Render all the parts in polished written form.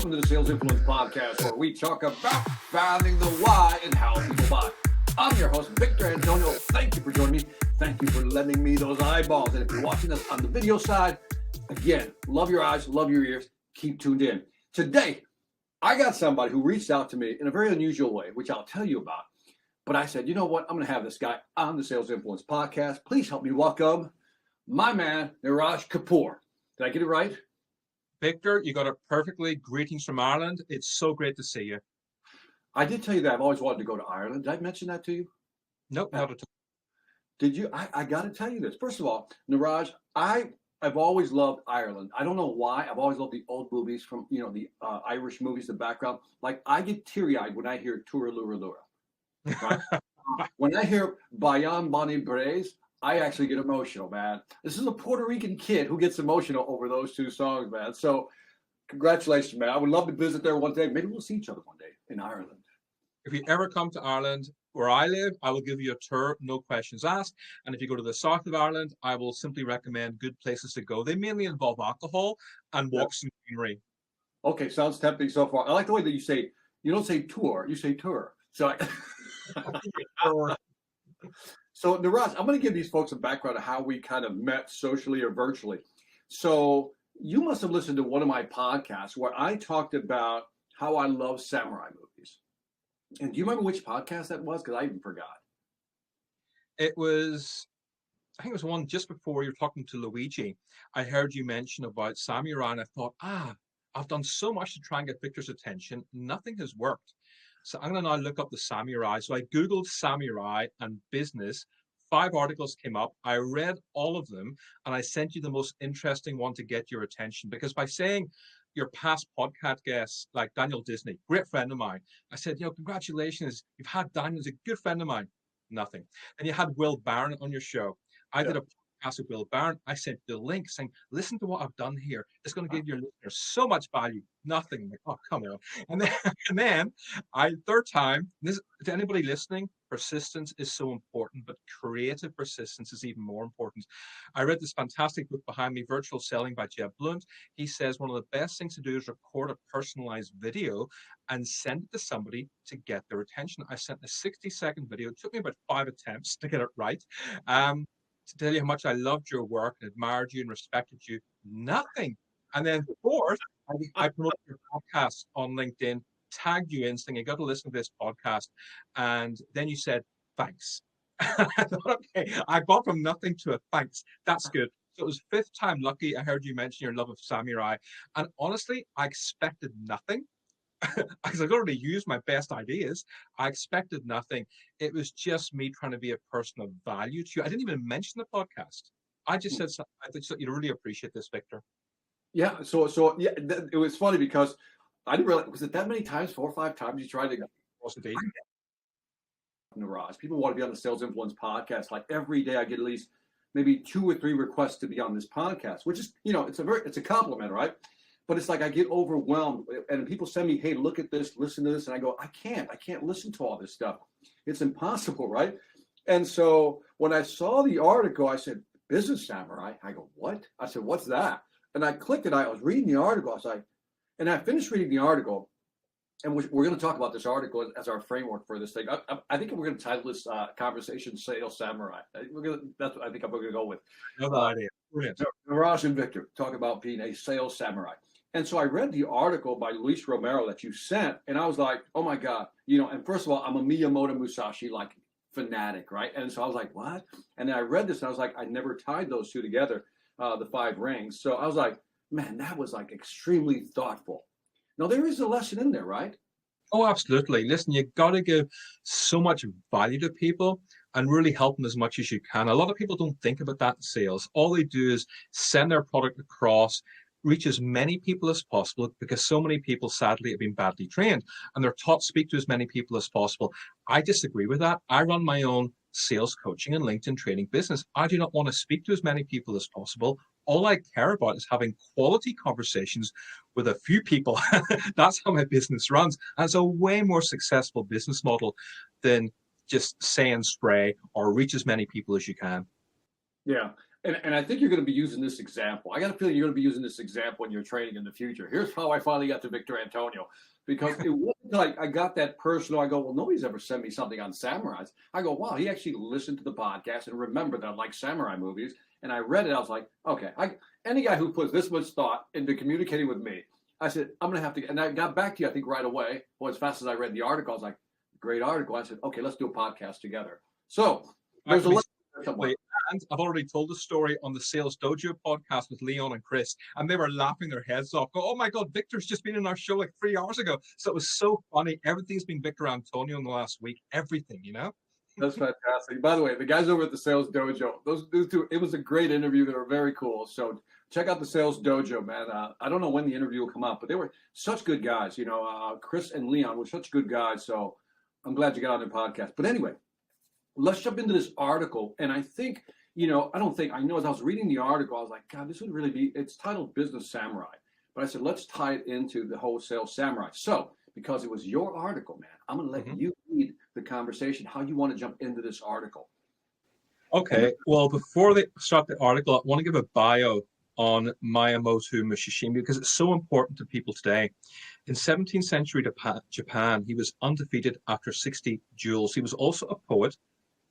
Welcome to the Sales Influence Podcast, where we talk about finding the why and how people buy. I'm your host, Victor Antonio. Thank you for joining me. Thank you for lending me those eyeballs. And if you're watching us on the video side, again, love your eyes, love your ears. Keep tuned in. Today, I got somebody who reached out to me in a very unusual way, which I'll tell you about. But I said, you know what? I'm going to have this guy on the Sales Influence Podcast. Please help me welcome my man, Niraj Kapur. Did I get it right? Victor, you got it perfectly. Greetings from Ireland. It's so great to see you. I did tell you that I've always wanted to go to Ireland. Did I mention that to you? Nope, not at all. Did you? I got to tell you this. First of all, Niraj, I've always loved Ireland. I don't know why. I've always loved the old movies from, the Irish movies, the background. Like, I get teary-eyed when I hear Tura Lura Lura. Right? When I hear Bayan Bonnie Braes, I actually get emotional, man. This is a Puerto Rican kid who gets emotional over those two songs, man. So congratulations, man. I would love to visit there one day. Maybe we'll see each other one day in Ireland. If you ever come to Ireland, where I live, I will give you a tour, no questions asked. And if you go to the south of Ireland, I will simply recommend good places to go. They mainly involve alcohol and walks in greenery. Okay, sounds tempting so far. I like the way that you say, you don't say tour, you say tour. So So, Niraj, I'm going to give these folks a background of how we kind of met socially or virtually. So you must have listened to one of my podcasts where I talked about how I love samurai movies. And do you remember which podcast that was? Because I even forgot. I think it was one just before you were talking to Luigi. I heard you mention about samurai, and I thought, I've done so much to try and get Victor's attention. Nothing has worked. So I'm going to now look up the samurai. So I Googled samurai and business. 5 articles came up. I read all of them, and I sent you the most interesting one to get your attention. Because by saying your past podcast guests, like Daniel Disney, great friend of mine, I said, congratulations, you've had Daniel, he's a good friend of mine. Nothing. And you had Will Barron on your show. I did a podcast with Will Barron. I sent the link saying, listen to what I've done here. It's going to give your listeners so much value. Nothing. Like, oh, come on. And then third time, this to anybody listening, persistence is so important, but creative persistence is even more important. I read this fantastic book behind me, Virtual Selling by Jeb Blunt. He says one of the best things to do is record a personalized video and send it to somebody to get their attention. I sent a 60-second video. It took me about 5 attempts to get it right. To tell you how much I loved your work and admired you and respected you. Nothing. And then fourth, I promoted your podcast on LinkedIn, tagged you in saying, you got to listen to this podcast. And then you said, thanks. I thought, okay, I got from nothing to a thanks. That's good. So it was 5th time lucky. I heard you mention your love of samurai. And honestly, I expected nothing. Because I've already used my best ideas. I expected nothing. It was just me trying to be a person of value to you. I didn't even mention the podcast. I just said, I think you'd really appreciate this, Victor. Yeah. So it was funny because I didn't realize, was it that many times, 4 or 5 times you tried to Niraj? People want to be on the Sales Influence Podcast. Like every day I get at least maybe 2 or 3 requests to be on this podcast, which is, it's a compliment, right? But it's like I get overwhelmed and people send me, hey, look at this, listen to this. And I go, I can't listen to all this stuff. It's impossible, right? And so when I saw the article, I said, Business Samurai. I go, what? I said, what's that? And I clicked it. I was reading the article. I was like, and I finished reading the article. And we're going to talk about this article as our framework for this thing. I think we're going to title this conversation Sales Samurai. That's what I think I'm going to go with. No idea. Brilliant. Niraj and Victor talk about being a sales samurai. And so I read the article by Luis Romero that you sent, and I was like, oh my God, and first of all, I'm a Miyamoto Musashi, like fanatic, right? And so I was like, what? And then I read this and I was like, I never tied those two together, the 5 rings. So I was like, man, that was like extremely thoughtful. Now there is a lesson in there, right? Oh, absolutely. Listen, you got to give so much value to people and really help them as much as you can. A lot of people don't think about that in sales. All they do is send their product across, reach as many people as possible, because so many people sadly have been badly trained and they're taught to speak to as many people as possible. I disagree with that. I run my own sales coaching and LinkedIn training business. I do not want to speak to as many people as possible. All I care about is having quality conversations with a few people. That's how my business runs. And it's a way more successful business model than just say and spray or reach as many people as you can. Yeah. And I think you're going to be using this example. I got a feeling you're going to be using this example in your training in the future. Here's how I finally got to Victor Antonio, because it wasn't like I got that personal. I go, well, nobody's ever sent me something on samurais. I go, wow, he actually listened to the podcast and remembered that I like samurai movies. And I read it. I was like, okay, any guy who puts this much thought into communicating with me, I said, I'm going to have to. And I got back to you, I think, right away. Well, as fast as I read the article, I was like, great article. I said, okay, let's do a podcast together. So there's a lot. And I've already told the story on the Sales Dojo podcast with Leon and Chris, and they were laughing their heads off. Oh my God, Victor's just been in our show like 3 hours ago. So it was so funny. Everything's been Victor Antonio in the last week. Everything, you know? That's fantastic. By the way, the guys over at the Sales Dojo, those two, it was a great interview. They were very cool. So check out the Sales Dojo, man. I don't know when the interview will come out, but they were such good guys. You know, Chris and Leon were such good guys. So I'm glad you got on their podcast. But anyway, let's jump into this article. And I think, you know, I know as I was reading the article, I was like, God, this would really be, it's titled Business Samurai. But I said, let's tie it into the wholesale samurai. So, because it was your article, man, I'm going to let you lead the conversation, how you want to jump into this article. Okay. Well, before they start the article, I want to give a bio on Miyamoto Musashi because it's so important to people today. In 17th century Japan, he was undefeated after 60 duels. He was also a poet,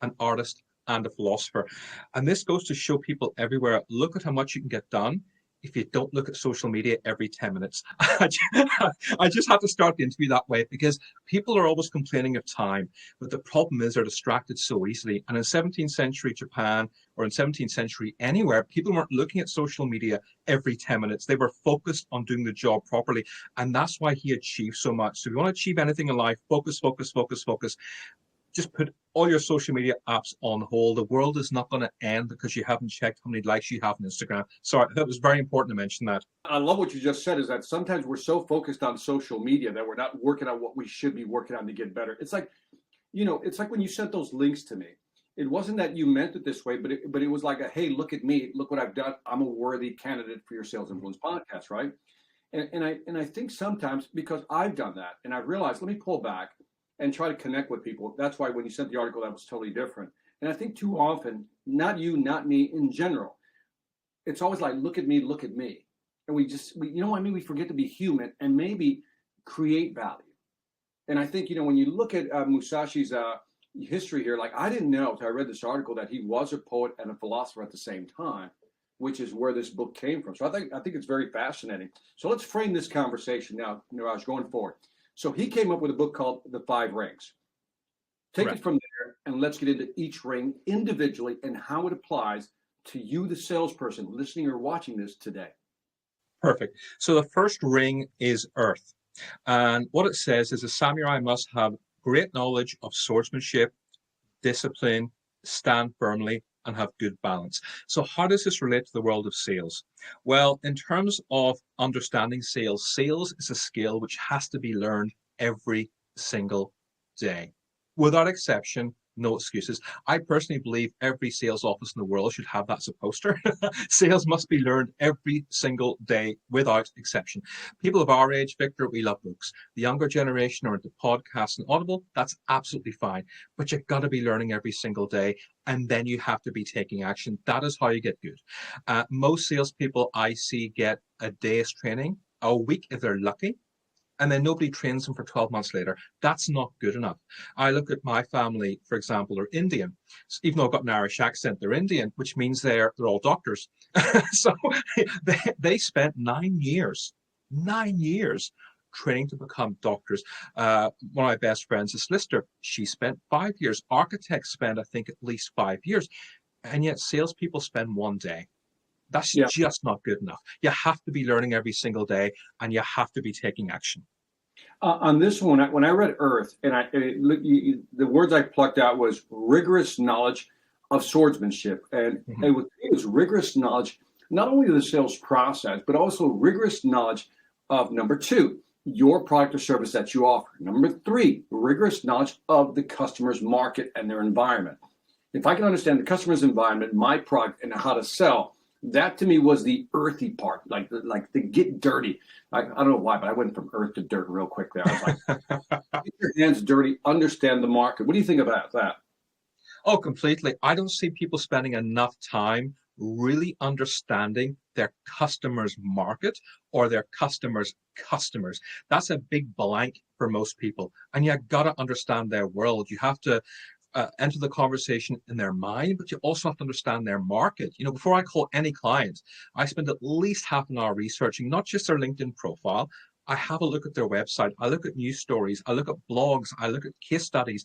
an artist, and a philosopher. And this goes to show people everywhere, look at how much you can get done if you don't look at social media every 10 minutes. I just have to start the interview that way because people are always complaining of time. But the problem is they're distracted so easily. And in 17th century Japan or in 17th century anywhere, people weren't looking at social media every 10 minutes. They were focused on doing the job properly. And that's why he achieved so much. So if you want to achieve anything in life, focus, focus, focus, focus. Just put all your social media apps on hold. The world is not going to end because you haven't checked how many likes you have on Instagram. Sorry, that was very important to mention that. I love what you just said, is that sometimes we're so focused on social media that we're not working on what we should be working on to get better. It's like, you know, it's like when you sent those links to me. It wasn't that you meant it this way, but it was like, hey, look at me. Look what I've done. I'm a worthy candidate for your Sales Influence podcast, right? And I think sometimes, because I've done that, and I've realized, let me pull back and try to connect with people. That's why when you sent the article, that was totally different. And I think too often, not you, not me, in general, it's always like, look at me, look at me. And we you know what I mean? We forget to be human and maybe create value. And I think, you know, when you look at Musashi's history here, like I didn't know until I read this article that he was a poet and a philosopher at the same time, which is where this book came from. So I think it's very fascinating. So let's frame this conversation now, Niraj, going forward. So he came up with a book called The Five Rings. Take it from there and let's get into each ring individually and how it applies to you, the salesperson listening or watching this today. Perfect. So the first ring is Earth. And what it says is a samurai must have great knowledge of swordsmanship, discipline, stand firmly, and have good balance. So how does this relate to the world of sales? Well, in terms of understanding sales, sales is a skill which has to be learned every single day. Without exception, no excuses. I personally believe every sales office in the world should have that as a poster. Sales must be learned every single day without exception. People of our age, Victor, we love books. The younger generation are into podcasts and Audible. That's absolutely fine. But you've got to be learning every single day. And then you have to be taking action. That is how you get good. Most salespeople I see get a day's training, a week if they're lucky. And then nobody trains them for 12 months later. That's not good enough. I look at my family, for example, are Indian. So even though I've got an Irish accent, they're Indian, which means they're all doctors. So they spent 9 years training to become doctors. One of my best friends is solicitor. She spent 5 years. Architects spend, I think, at least 5 years. And yet salespeople spend 1 day. That's just not good enough. You have to be learning every single day, and you have to be taking action. On this one, when I read Earth, and the words I plucked out was rigorous knowledge of swordsmanship, and it was rigorous knowledge not only of the sales process, but also rigorous knowledge of number 2, your product or service that you offer. Number 3, rigorous knowledge of the customer's market and their environment. If I can understand the customer's environment, my product, and how to sell, that to me was the earthy part, like the get dirty. I don't know why, but I went from earth to dirt real quick there. I was like, get your hands dirty, understand the market. What do you think about that? Oh, completely. I don't see people spending enough time really understanding their customer's market or their customer's customers. That's a big blank for most people. And you got to understand their world. You have to enter the conversation in their mind, but you also have to understand their market. You know, before I call any client, I spend at least half an hour researching not just their LinkedIn profile. I have a look at their website. I look at news stories. I look at blogs. I look at case studies.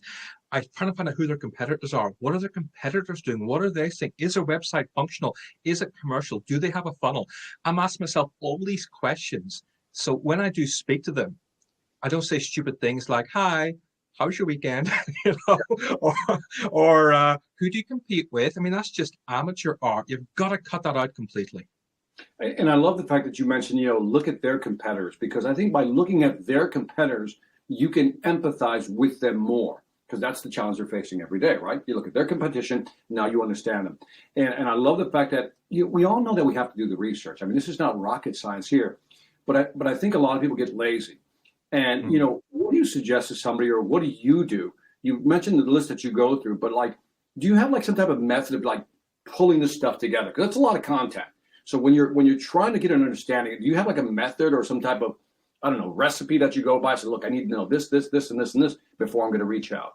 I try to find out who their competitors are. What are their competitors doing? What are they saying? Is their website functional? Is it commercial? Do they have a funnel? I'm asking myself all these questions. So when I do speak to them, I don't say stupid things like, "Hi, how's your weekend?" you know, or who do you compete with? I mean, that's just amateur art. You've got to cut that out completely. And I love the fact that you mentioned, look at their competitors, because I think by looking at their competitors, you can empathize with them more, because that's the challenge they're facing every day, right? You look at their competition, now you understand them. And I love the fact that we all know that we have to do the research. I mean, this is not rocket science here, but I think a lot of people get lazy. And, what do you suggest to somebody, or what do you do? You mentioned the list that you go through, but do you have some type of method of pulling this stuff together? Because that's a lot of content. So when you're trying to get an understanding, do you have a method or some type of, I don't know, recipe that you go by? So look, I need to know this, and this, and this before I'm going to reach out.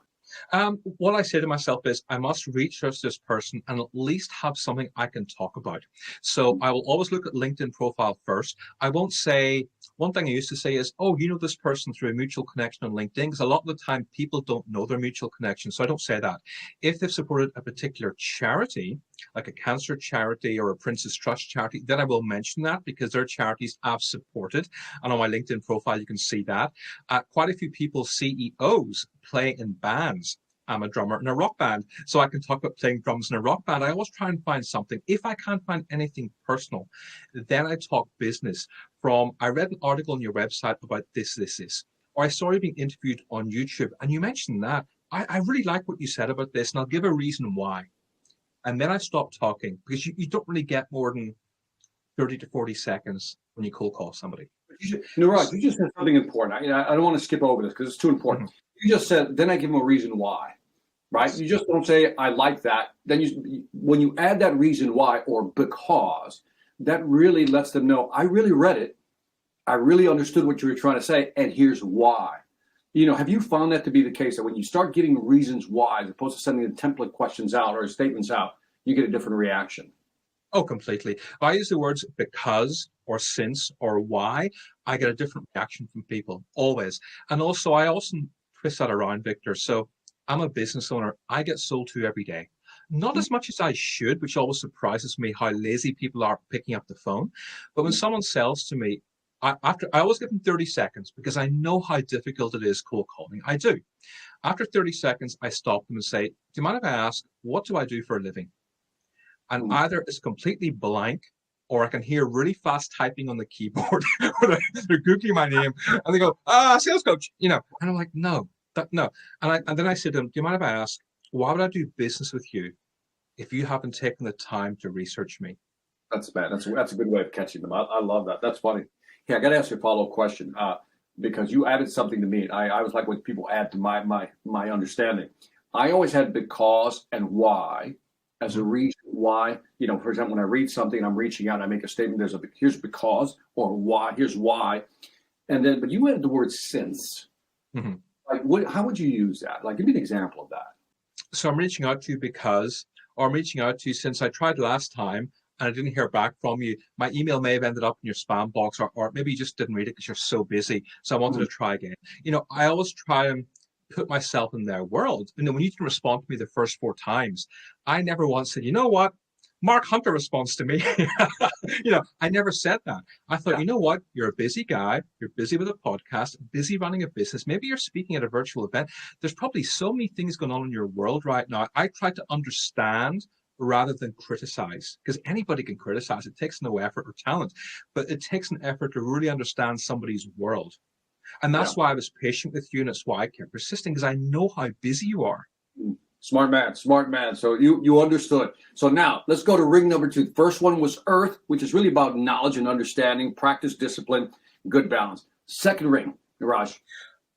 What I say to myself is I must research this person and at least have something I can talk about. So I will always look at LinkedIn profile first. I won't say, one thing I used to say is, "Oh, you know this person through a mutual connection on LinkedIn," because a lot of the time people don't know their mutual connection. So I don't say that. If they've supported a particular charity, like a cancer charity or a Prince's Trust charity, then I will mention that, because their charities I've supported. And on my LinkedIn profile, you can see that. Quite a few people, CEOs, play in bands. I'm a drummer in a rock band, so I can talk about playing drums in a rock band. I always try and find something. If I can't find anything personal, then I talk business. I read an article on your website about this, or I saw you being interviewed on YouTube, and you mentioned that. I really like what you said about this, and I'll give a reason why. And then I stop talking, because you don't really get more than 30 to 40 seconds when you cold call somebody. Niraj, you just said something important. I don't want to skip over this because it's too important. You just said, then I give them a reason why, right? You just don't say, "I like that." Then when you add that reason why, or because, that really lets them know, I really read it. I really understood what you were trying to say, and here's why. Have you found that to be the case, that when you start getting reasons why, as opposed to sending the template questions out or statements out, you get a different reaction? Oh, completely. If I use the words because or since or why, I get a different reaction from people, always. And also, I often twist that around, Victor. So I'm a business owner. I get sold to every day. Not as much as I should, which always surprises me how lazy people are picking up the phone. But when someone sells to me, I always give them 30 seconds, because I know how difficult it is cold calling. I do. After 30 seconds, I stop them and say, "Do you mind if I ask, what do I do for a living?" And either it's completely blank, or I can hear really fast typing on the keyboard, or they're Googling my name, and they go, "Sales coach," And I'm like, no. And then I said to them, "Do you mind if I ask, why would I do business with you if you haven't taken the time to research me?" That's bad. That's a good way of catching them. I love that. That's funny. Hey, I got to ask you a follow-up question, because you added something to me. I was like what people add to my understanding. I always had because and why as a reason why. For example, when I read something and I'm reaching out and I make a statement, here's because, or why, here's why. But you added the word since. How would you use that? Give me an example of that. So I'm reaching out to you because, or I'm reaching out to you since I tried last time and I didn't hear back from you. My email may have ended up in your spam box, or maybe you just didn't read it because you're so busy. So I wanted to try again. I always try and put myself in their world. And then when you didn't respond to me the first 4 times, I never once said, "You know what? Mark Hunter responds to me." I never said that. I thought, you know what? You're a busy guy. You're busy with a podcast, busy running a business. Maybe you're speaking at a virtual event. There's probably so many things going on in your world right now. I try to understand rather than criticize, because anybody can criticize. It takes no effort or talent, but it takes an effort to really understand somebody's world. And that's why I was patient with you, and that's why I kept persisting, because I know how busy you are. Smart man. So you understood. So now let's go to ring number 2. The first one was earth, which is really about knowledge and understanding, practice, discipline, good balance. Second ring, Niraj.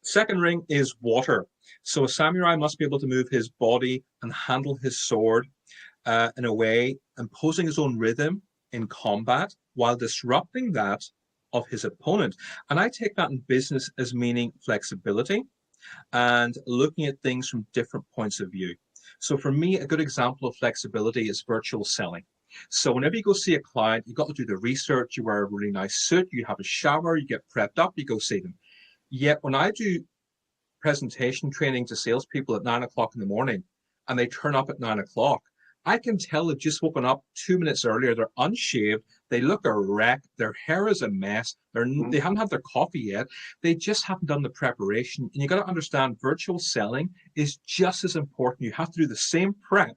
Second ring is water. So a samurai must be able to move his body and handle his sword. in a way, imposing his own rhythm in combat while disrupting that of his opponent. And I take that in business as meaning flexibility and looking at things from different points of view. So for me, a good example of flexibility is virtual selling. So whenever you go see a client, you've got to do the research, you wear a really nice suit, you have a shower, you get prepped up, you go see them. Yet when I do presentation training to salespeople at 9 o'clock in the morning and they turn up at 9 o'clock, I can tell they've just woken up 2 minutes earlier. They're unshaved. They look a wreck. Their hair is a mess. They haven't had their coffee yet. They just haven't done the preparation. And you got to understand, virtual selling is just as important. You have to do the same prep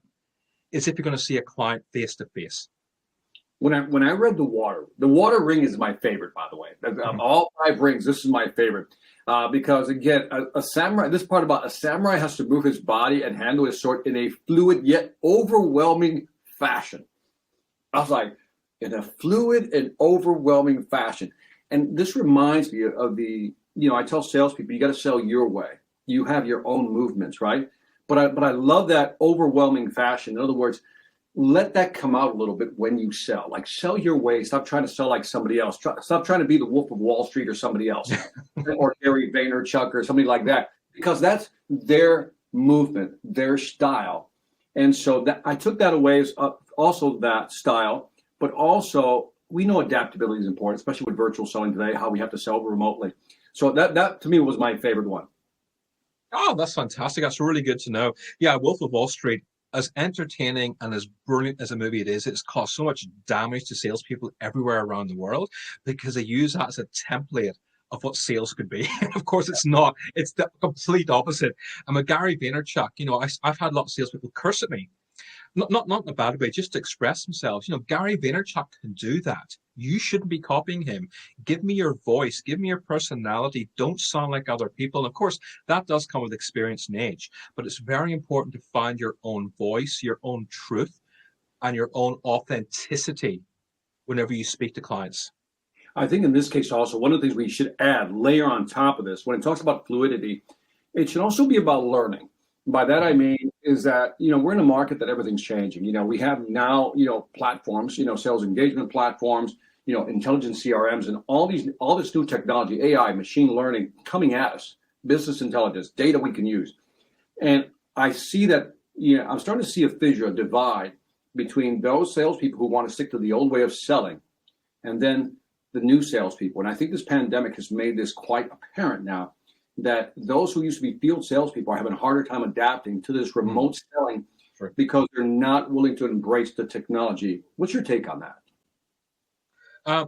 as if you're going to see a client face to face. When I read the water ring is my favorite, by the way. Of all 5 rings, this is my favorite. Because again, a samurai, this part about a samurai has to move his body and handle his sword in a fluid yet overwhelming fashion. I was like, in a fluid and overwhelming fashion. And this reminds me of I tell salespeople, you got to sell your way. You have your own movements, right? But I love that overwhelming fashion. In other words, let that come out a little bit when you sell. Like, sell your way. Stop trying to sell like somebody else. Stop trying to be the Wolf of Wall Street or somebody else, or Gary Vaynerchuk or somebody like that, because that's their movement, their style. And so that I took that away as also that style, but also we know adaptability is important, especially with virtual selling today, how we have to sell remotely. So that to me was my favorite one. Oh, that's fantastic. That's really good to know. Yeah, Wolf of Wall Street, as entertaining and as brilliant as a movie it is, it's caused so much damage to salespeople everywhere around the world because they use that as a template of what sales could be. Of course, it's not. It's the complete opposite. And with Gary Vaynerchuk, I've had a lot of salespeople curse at me. Not in a bad way, just to express themselves. Gary Vaynerchuk can do that. You shouldn't be copying him. Give me your voice. Give me your personality. Don't sound like other people. And of course, that does come with experience and age. But it's very important to find your own voice, your own truth, and your own authenticity whenever you speak to clients. I think in this case also, one of the things we should layer on top of this, when it talks about fluidity, it should also be about learning. By that I mean is that, we're in a market that everything's changing. We have now, platforms, sales engagement platforms, intelligent CRMs, and all this new technology, AI, machine learning coming at us, business intelligence, data we can use. And I see that, I'm starting to see a fissure, a divide between those salespeople who want to stick to the old way of selling and then the new salespeople. And I think this pandemic has made this quite apparent now, that those who used to be field salespeople are having a harder time adapting to this remote selling because they're not willing to embrace the technology. What's your take on that?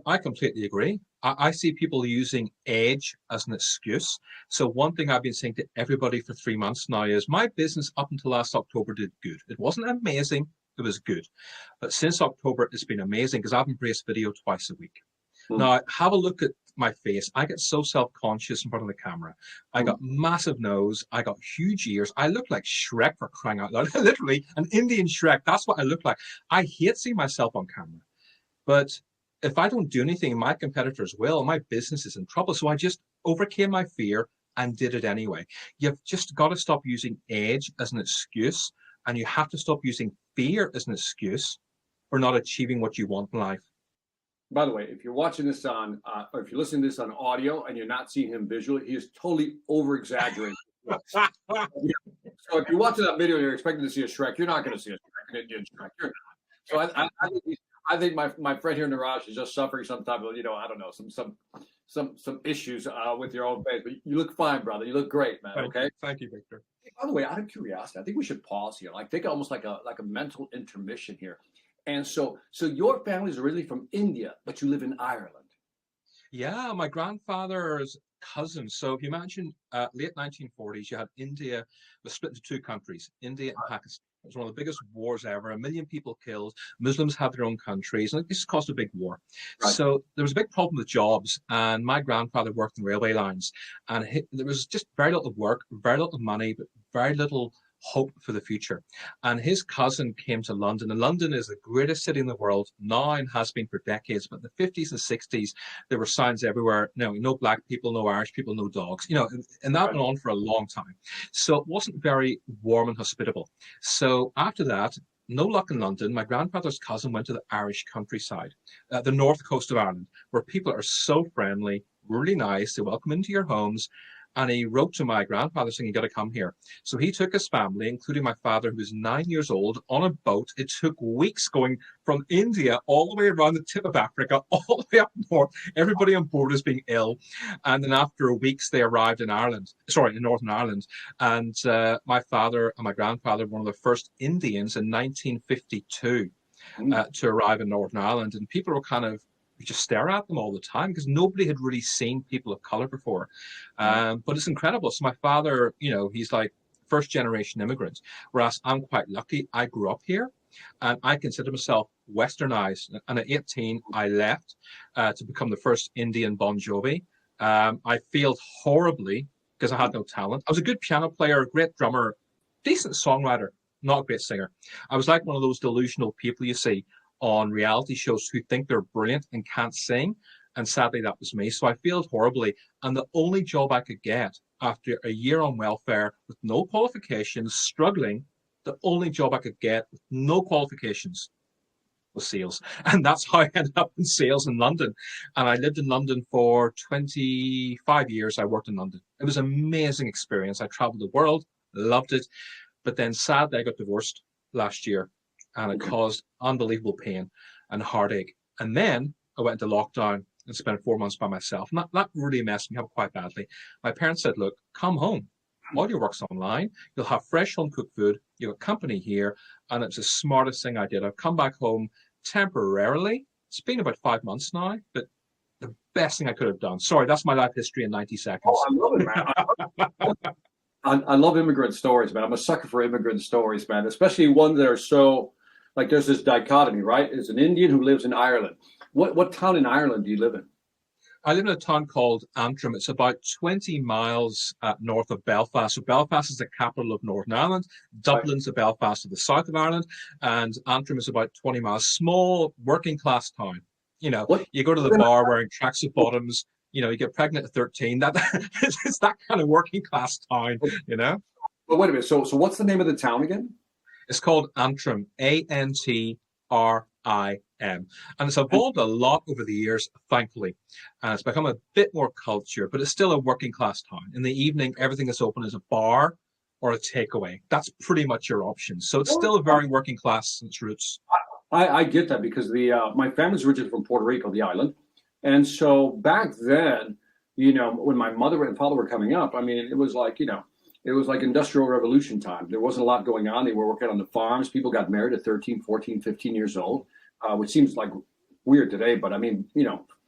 I completely agree. I see people using age as an excuse. So one thing I've been saying to everybody for 3 months now is my business up until last October did good. It wasn't amazing. It was good. But since October, it's been amazing because I've embraced video twice a week. Now, have a look at my face. I get so self-conscious in front of the camera. I got massive nose. I got huge ears. I look like Shrek, for crying out loud. Literally an Indian Shrek. That's what I look like. I hate seeing myself on camera. But if I don't do anything, my competitors will. My business is in trouble. So I just overcame my fear and did it anyway. You've just got to stop using age as an excuse. And you have to stop using fear as an excuse for not achieving what you want in life. By the way, if you're watching this on, or if you're listening to this on audio and you're not seeing him visually, he is totally over-exaggerating. So if you're watching that video and you're expecting to see a Shrek, you're not going to see a Shrek, an Indian Shrek. You're not. So I think my friend here, Niraj, is just suffering some type of, I don't know, some issues with your own face. But you look fine, brother. You look great, man. Okay. Thank you, Victor. By the way, out of curiosity, I think we should pause here. Like, take almost like a mental intermission here. And so your family is originally from India, but you live in Ireland. Yeah, my grandfather's cousin. So if you imagine late 1940s, you had India was split into 2 countries, India and Pakistan. It was one of the biggest wars ever. 1 million people killed. Muslims had their own countries, and this caused a big war. Right. So there was a big problem with jobs, and my grandfather worked in railway lines, and there was just very little work, very little money, but very little hope for the future. And his cousin came to London, and London is the greatest city in the world now and has been for decades. But in the 50s and 60s, there were signs everywhere, no black people, no Irish people, no dogs, and that went on for a long time. So it wasn't very warm and hospitable. So after that, no luck in London. My grandfather's cousin went to the Irish countryside, the north coast of Ireland, where people are so friendly, really nice. They welcome into your homes. And he wrote to my grandfather saying, you got to come here. So he took his family, including my father, who was 9 years old, on a boat. It took weeks going from India all the way around the tip of Africa, all the way up north. Everybody on board is being ill. And then after weeks, they arrived in Northern Ireland. And my father and my grandfather were one of the first Indians in 1952 to arrive in Northern Ireland. And people were kind of, you just stare at them all the time because nobody had really seen people of color before. But it's incredible. So my father, he's like first generation immigrant, whereas I'm quite lucky. I grew up here and I consider myself westernized. And at 18, I left to become the first Indian Bon Jovi. I failed horribly because I had no talent. I was a good piano player, a great drummer, decent songwriter, not a great singer. I was like one of those delusional people you see on reality shows who think they're brilliant and can't sing. And sadly, that was me. So I failed horribly. And the only job I could get after a year on welfare with no qualifications, struggling, the only job I could get with no qualifications was sales. And that's how I ended up in sales in London. And I lived in London for 25 years. I worked in London. It was an amazing experience. I traveled the world, loved it. But then sadly, I got divorced last year. And it caused unbelievable pain and heartache. And then I went into lockdown and spent 4 months by myself. And that really messed me up quite badly. My parents said, look, come home. All your work's online. You'll have fresh home cooked food. You've got company here. And it's the smartest thing I did. I've come back home temporarily. It's been about 5 months now, but the best thing I could have done. Sorry, that's my life history in 90 seconds. Oh, I love it, man. I love immigrant stories, man. I'm a sucker for immigrant stories, man, especially ones that are so, like there's this dichotomy, right? There's an Indian who lives in Ireland. What town in Ireland do you live in? I live in a town called Antrim. It's about 20 miles north of Belfast. So Belfast is the capital of Northern Ireland. Dublin's the Belfast of the south of Ireland. And Antrim is about 20 miles. Small working class town. You go to the bar wearing tracksuit bottoms. You get pregnant at 13. It's that kind of working class town, But wait a minute. So what's the name of the town again? It's called Antrim, Antrim. And it's evolved a lot over the years, thankfully. And it's become a bit more culture, but it's still a working class town. In the evening, everything that's open is a bar or a takeaway. That's pretty much your option. So it's still a very working class in its roots. I get that because my family's originally from Puerto Rico, the island. And so back then, when my mother and father were coming up, I mean, it was like, it was like industrial revolution time. There wasn't a lot going on. They were working on the farms. People got married at 13, 14, 15 years old, which seems like weird today. But I mean,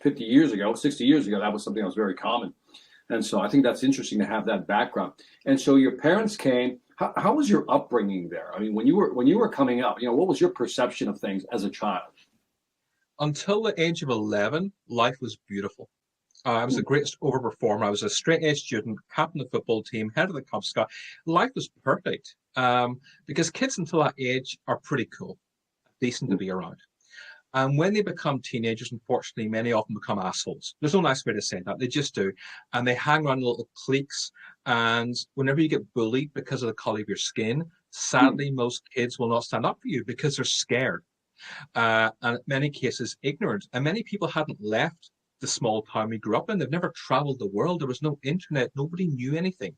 50 years ago, 60 years ago, that was something that was very common. And so I think that's interesting to have that background. And so your parents came. How was your upbringing there? I mean, when you were coming up, what was your perception of things as a child? Until the age of 11, life was beautiful. I was the greatest overperformer. I was a straight-A student, captain of the football team, head of the Cub Scout. Life was perfect because kids until that age are pretty cool, decent to be around. And when they become teenagers, unfortunately, many of them become assholes. There's no nice way to say that. They just do. And they hang around little cliques. And whenever you get bullied because of the color of your skin, sadly, most kids will not stand up for you because they're scared. And in many cases, ignorant. And many people hadn't left the small town we grew up in. They've never traveled the world. There was no internet. Nobody knew anything.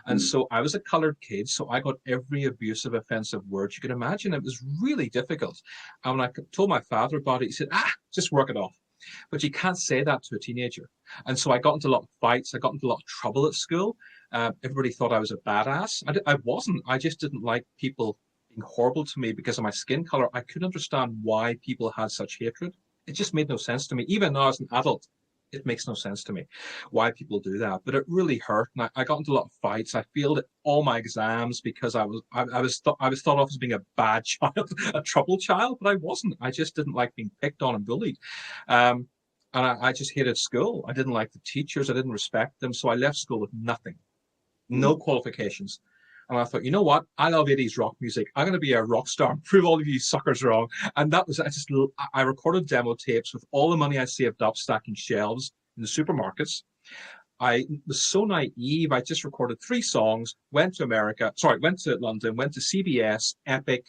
And so I was a colored kid. So I got every abusive, offensive word you could imagine. It was really difficult. And when I told my father about it, he said, just work it off. But you can't say that to a teenager. And so I got into a lot of fights. I got into a lot of trouble at school. Everybody thought I was a badass. I wasn't. I just didn't like people being horrible to me because of my skin color. I couldn't understand why people had such hatred. It just made no sense to me. Even now as an adult, it makes no sense to me why people do that. But it really hurt. And I got into a lot of fights. I failed at all my exams because I was thought of as being a bad child, a troubled child, but I wasn't. I just didn't like being picked on and bullied. And I just hated school. I didn't like the teachers. I didn't respect them. So I left school with nothing, no qualifications. And I thought, you know what? I love 80s rock music. I'm going to be a rock star and prove all of you suckers wrong. And that was, I recorded demo tapes with all the money I saved up stacking shelves in the supermarkets. I was so naive. I just recorded 3 songs, went to London, went to CBS, Epic,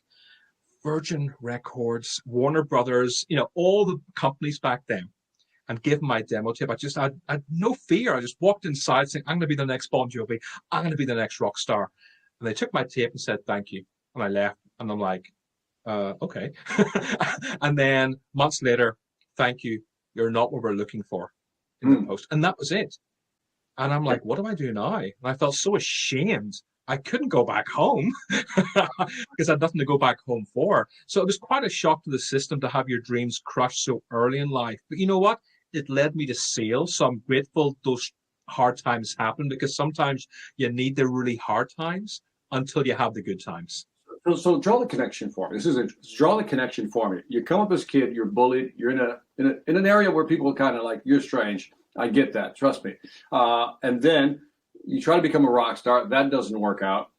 Virgin Records, Warner Brothers, all the companies back then, and give my demo tape. I had no fear. I just walked inside saying, I'm going to be the next Bon Jovi. I'm going to be the next rock star. And they took my tape and said, thank you. And I left. And I'm like, okay. And then months later, thank you. You're not what we're looking for in the post. And that was it. And I'm like, what do I do now? And I felt so ashamed. I couldn't go back home because I had nothing to go back home for. So it was quite a shock to the system to have your dreams crushed so early in life. But you know what? It led me to sales. So I'm grateful those hard times happened, because sometimes you need the really hard times until you have the good times. So draw the connection for me. Draw the connection for me. You come up as a kid, you're bullied, you're in an area where people are kind of like, you're strange. I get that, trust me. And then you try to become a rock star. That doesn't work out.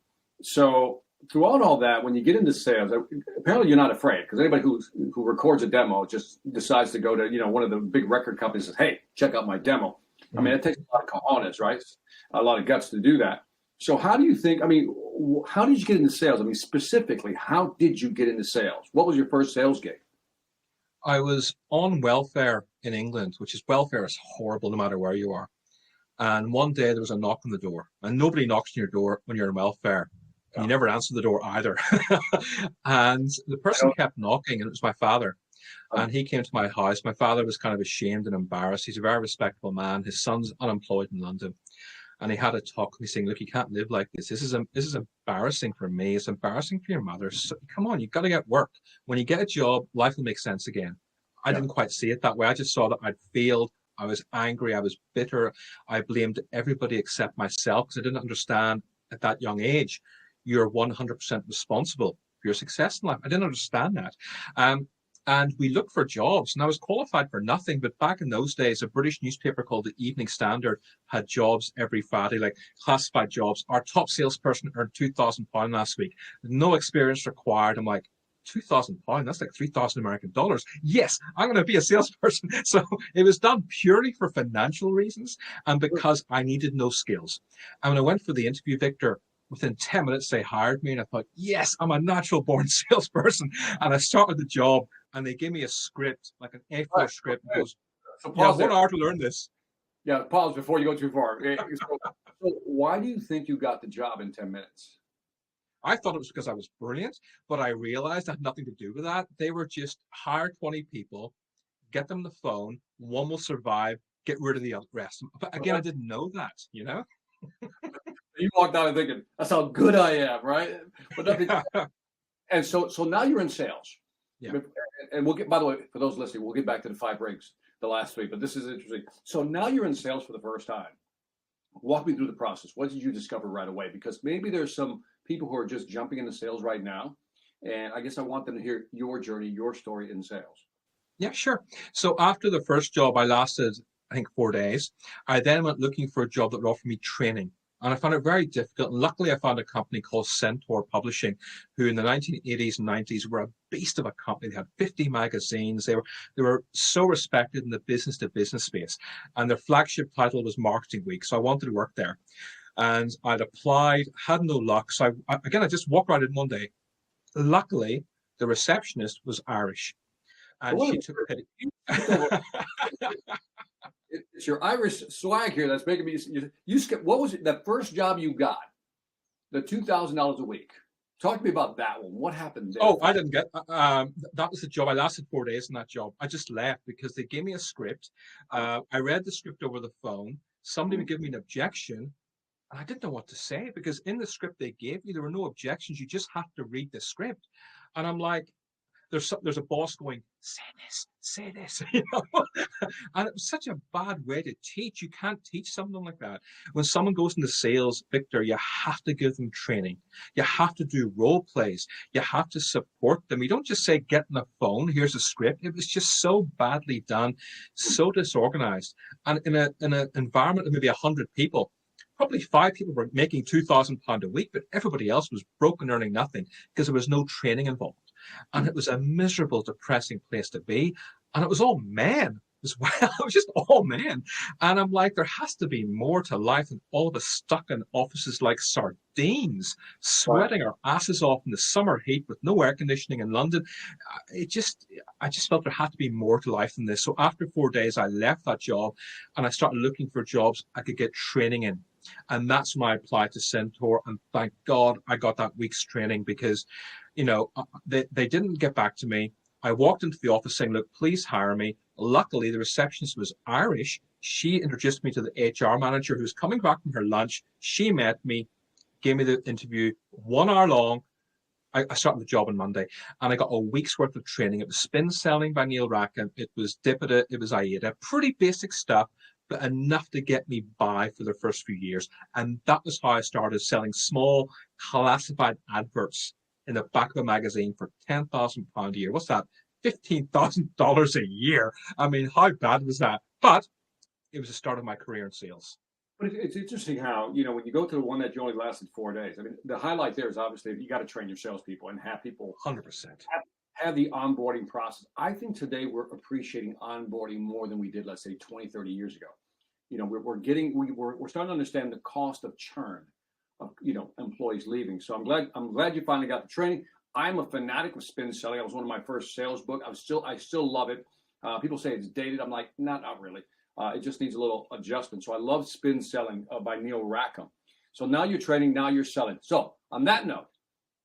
So throughout all that, when you get into sales, apparently you're not afraid, because anybody who records a demo just decides to go to one of the big record companies and says, hey, check out my demo. Mm-hmm. I mean, it takes a lot of cojones, right? A lot of guts to do that. So how do you think, how did you get into sales? Specifically, how did you get into sales? What was your first sales gig? I was on welfare in England, welfare is horrible no matter where you are. And one day there was a knock on the door, and nobody knocks on your door when you're on welfare. And you never answer the door either. And the person kept knocking, and it was my father. And he came to my house. My father was kind of ashamed and embarrassed. He's a very respectable man. His son's unemployed in London. And he had a talk with me saying, look, you can't live like this. This is embarrassing for me. It's embarrassing for your mother. So, come on, you've got to get work. When you get a job, life will make sense again. I didn't quite see it that way. I just saw that I'd failed. I was angry. I was bitter. I blamed everybody except myself, because I didn't understand at that young age, you're 100% responsible for your success in life. I didn't understand that. And we looked for jobs, and I was qualified for nothing. But back in those days, a British newspaper called the Evening Standard had jobs every Friday, like classified jobs. Our top salesperson earned £2,000 last week. No experience required. I'm like, £2,000? That's like 3,000 American dollars. Yes, I'm going to be a salesperson. So it was done purely for financial reasons and because I needed no skills. And when I went for the interview, Victor, within 10 minutes, they hired me, and I thought, yes, I'm a natural born salesperson. And I started the job, and they gave me a script, like an A4 script. And goes, so you have 1 hour to learn this. Yeah, pause before you go too far. So why do you think you got the job in 10 minutes? I thought it was because I was brilliant, but I realized that had nothing to do with that. They were just hire 20 people, get them the phone, one will survive, get rid of the rest. But again, I didn't know that, You walked out and thinking, that's how good I am, right? But nothing. And so now you're in sales. Yeah. And we'll get, by the way, for those listening, we'll get back to the 5 rings, the last 3, but this is interesting. So now you're in sales for the first time. Walk me through the process. What did you discover right away? Because maybe there's some people who are just jumping into sales right now. And I guess I want them to hear your journey, your story in sales. Yeah, sure. So after the first job, I lasted, I think, 4 days. I then went looking for a job that would offer me training. And I found it very difficult. And luckily, I found a company called Centaur Publishing, who in the 1980s and 90s were a beast of a company. They had 50 magazines. They were so respected in the business-to-business space. And their flagship title was Marketing Week. So I wanted to work there. And I'd applied, had no luck. So I just walked right in one day. Luckily, the receptionist was Irish. And she took pity. It's your Irish swag here that's making me. What was it? That first job you got, the $2,000 a week. Talk to me about that one. What happened there? Oh, I didn't get that was the job. I lasted 4 days in that job. I just left because they gave me a script. I read the script over the phone. Somebody would give me an objection, and I didn't know what to say, because in the script they gave me, there were no objections. You just have to read the script, and I'm like, there's a boss going, say this, and it was such a bad way to teach. You can't teach something like that. When someone goes into sales, Victor, you have to give them training. You have to do role plays. You have to support them. You don't just say, get on the phone, here's a script. It was just so badly done, so disorganized. And in an environment of maybe 100 people, probably 5 people were making £2,000 a week, but everybody else was broke and earning nothing because there was no training involved. And it was a miserable, depressing place to be. And it was all men. as well. It was just all men. And I'm like, there has to be more to life than all of us stuck in offices like sardines, Right. sweating our asses off in the summer heat with no air conditioning in London. I just felt there had to be more to life than this. So after 4 days, I left that job and I started looking for jobs I could get training in. And that's when I applied to Centaur. And thank God I got that week's training because, they didn't get back to me. I walked into the office saying, look, please hire me. Luckily, the receptionist was Irish. She introduced me to the HR manager who was coming back from her lunch. She met me, gave me the interview, 1 hour long. I started the job on Monday and I got a week's worth of training. It was spin selling by Neil Rackham. It was Dipita. It was AIDA. Pretty basic stuff, but enough to get me by for the first few years. And that was how I started selling small classified adverts in the back of a magazine for £10,000 a year. What's that? $15,000 a year. I mean, how bad was that? But it was the start of my career in sales. But it's interesting how, when you go to the one that you only lasted 4 days, I mean, the highlight there is obviously you got to train your salespeople and have people 100%. have the onboarding process. I think today we're appreciating onboarding more than we did, let's say 20, 30 years ago. We're starting to understand the cost of churn of, employees leaving. So I'm glad you finally got the training. I'm a fanatic of spin selling. I was one of my first sales book. I still love it. People say it's dated. I'm like, not really. It just needs a little adjustment. So I love spin selling by Neil Rackham. So now you're training, now you're selling. So on that note,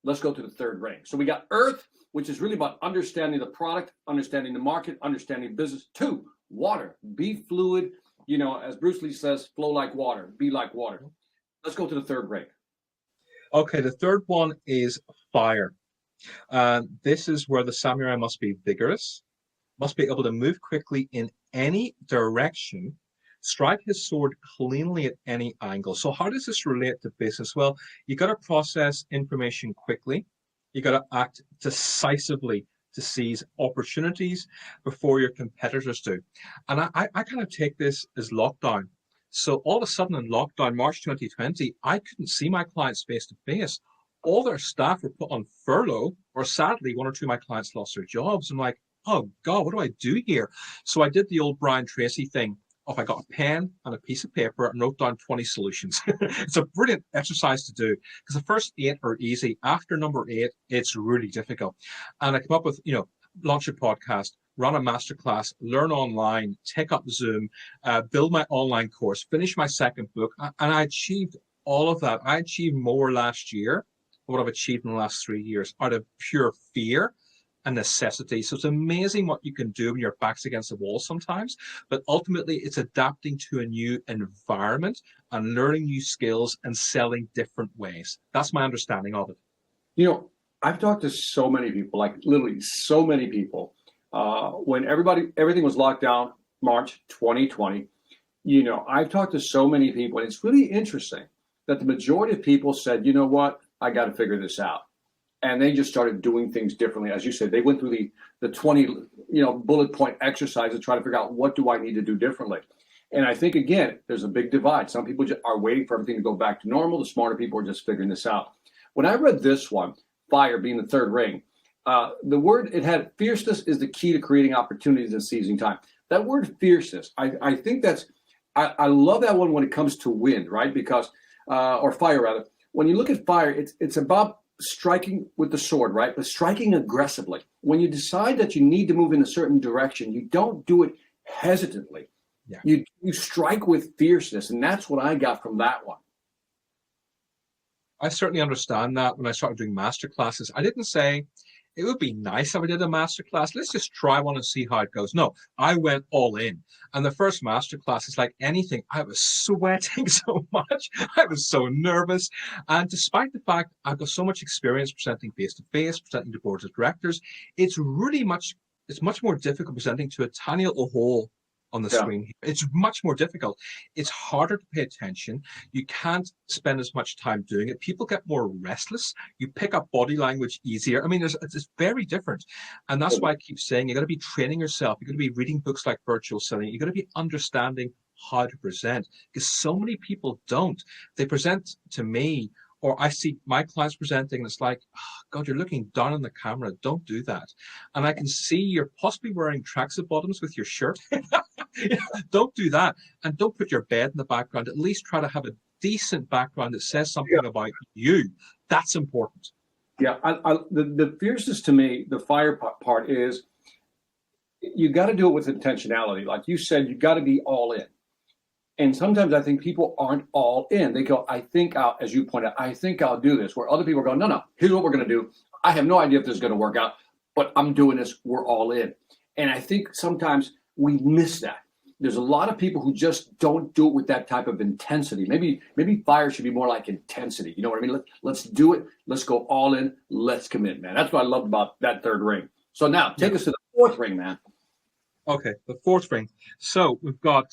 let's go to the third ring. So we got Earth, which is really about understanding the product, understanding the market, understanding business. 2, water, be fluid. As Bruce Lee says, flow like water, be like water. Let's go to the third ring. Okay, the third one is fire. This is where the samurai must be vigorous, must be able to move quickly in any direction, strike his sword cleanly at any angle. So how does this relate to business? Well, you got to process information quickly. You got to act decisively to seize opportunities before your competitors do. And I kind of take this as lockdown. So all of a sudden in lockdown, March 2020, I couldn't see my clients face to face. All their staff were put on furlough, or sadly, 1 or 2 of my clients lost their jobs. I'm like, oh God, what do I do here? So I did the old Brian Tracy thing of I got a pen and a piece of paper and wrote down 20 solutions. It's a brilliant exercise to do because the first 8 are easy. After number 8, it's really difficult. And I come up with, launch a podcast, run a masterclass, learn online, take up Zoom, build my online course, finish my second book. And I achieved all of that. I achieved more last year than what I've achieved in the last 3 years out of pure fear and necessity. So it's amazing what you can do when your back's against the wall sometimes, but ultimately it's adapting to a new environment and learning new skills and selling different ways. That's my understanding of it. I've talked to so many people, like literally so many people, when everything was locked down, March 2020, I've talked to so many people, and it's really interesting that the majority of people said, you know what, I got to figure this out. And they just started doing things differently. As you said, they went through the 20, bullet point exercise to try to figure out what do I need to do differently. And I think, again, there's a big divide. Some people just are waiting for everything to go back to normal. The smarter people are just figuring this out. When I read this one, fire being the third ring, the word it had, fierceness is the key to creating opportunities and seizing time. That word fierceness, I think I love that one when it comes to wind, right? Because, or fire rather. When you look at fire, it's about striking with the sword, right? But striking aggressively. When you decide that you need to move in a certain direction, you don't do it hesitantly. Yeah. You strike with fierceness, and that's what I got from that one. I certainly understand that. When I started doing master classes, I didn't say it would be nice if I did a master class. Let's just try one and see how it goes. No, I went all in. And the first master class is like anything. I was sweating so much. I was so nervous. And despite the fact I've got so much experience presenting face-to-face, presenting to boards of directors, it's much more difficult presenting to a tiny little hole on the screen. It's much more difficult. It's harder to pay attention. You can't spend as much time doing it. People get more restless. You pick up body language easier. I mean, it's very different. And that's why I keep saying you got to be training yourself. You got to be reading books like Virtual Selling. You got to be understanding how to present, because so many people don't. They present to me, or I see my clients presenting, and it's like, oh, God, you're looking down on the camera. Don't do that. And I can see you're possibly wearing tracksuit bottoms with your shirt. Don't do that. And don't put your bed in the background. At least try to have a decent background that says something about you. That's important. Yeah, the fiercest to me, the fire part is you got to do it with intentionality. Like you said, you got to be all in. And sometimes I think people aren't all in. They go, I think I'll, as you point out, I think I'll do this. Where other people are going, no, here's what we're going to do. I have no idea if this is going to work out, but I'm doing this. We're all in. And I think sometimes we miss that. There's a lot of people who just don't do it with that type of intensity. Maybe fire should be more like intensity. You know what I mean? Let's do it. Let's go all in. Let's commit, man. That's what I loved about that third ring. So now take us to the fourth ring, man. Okay, the fourth ring. So we've got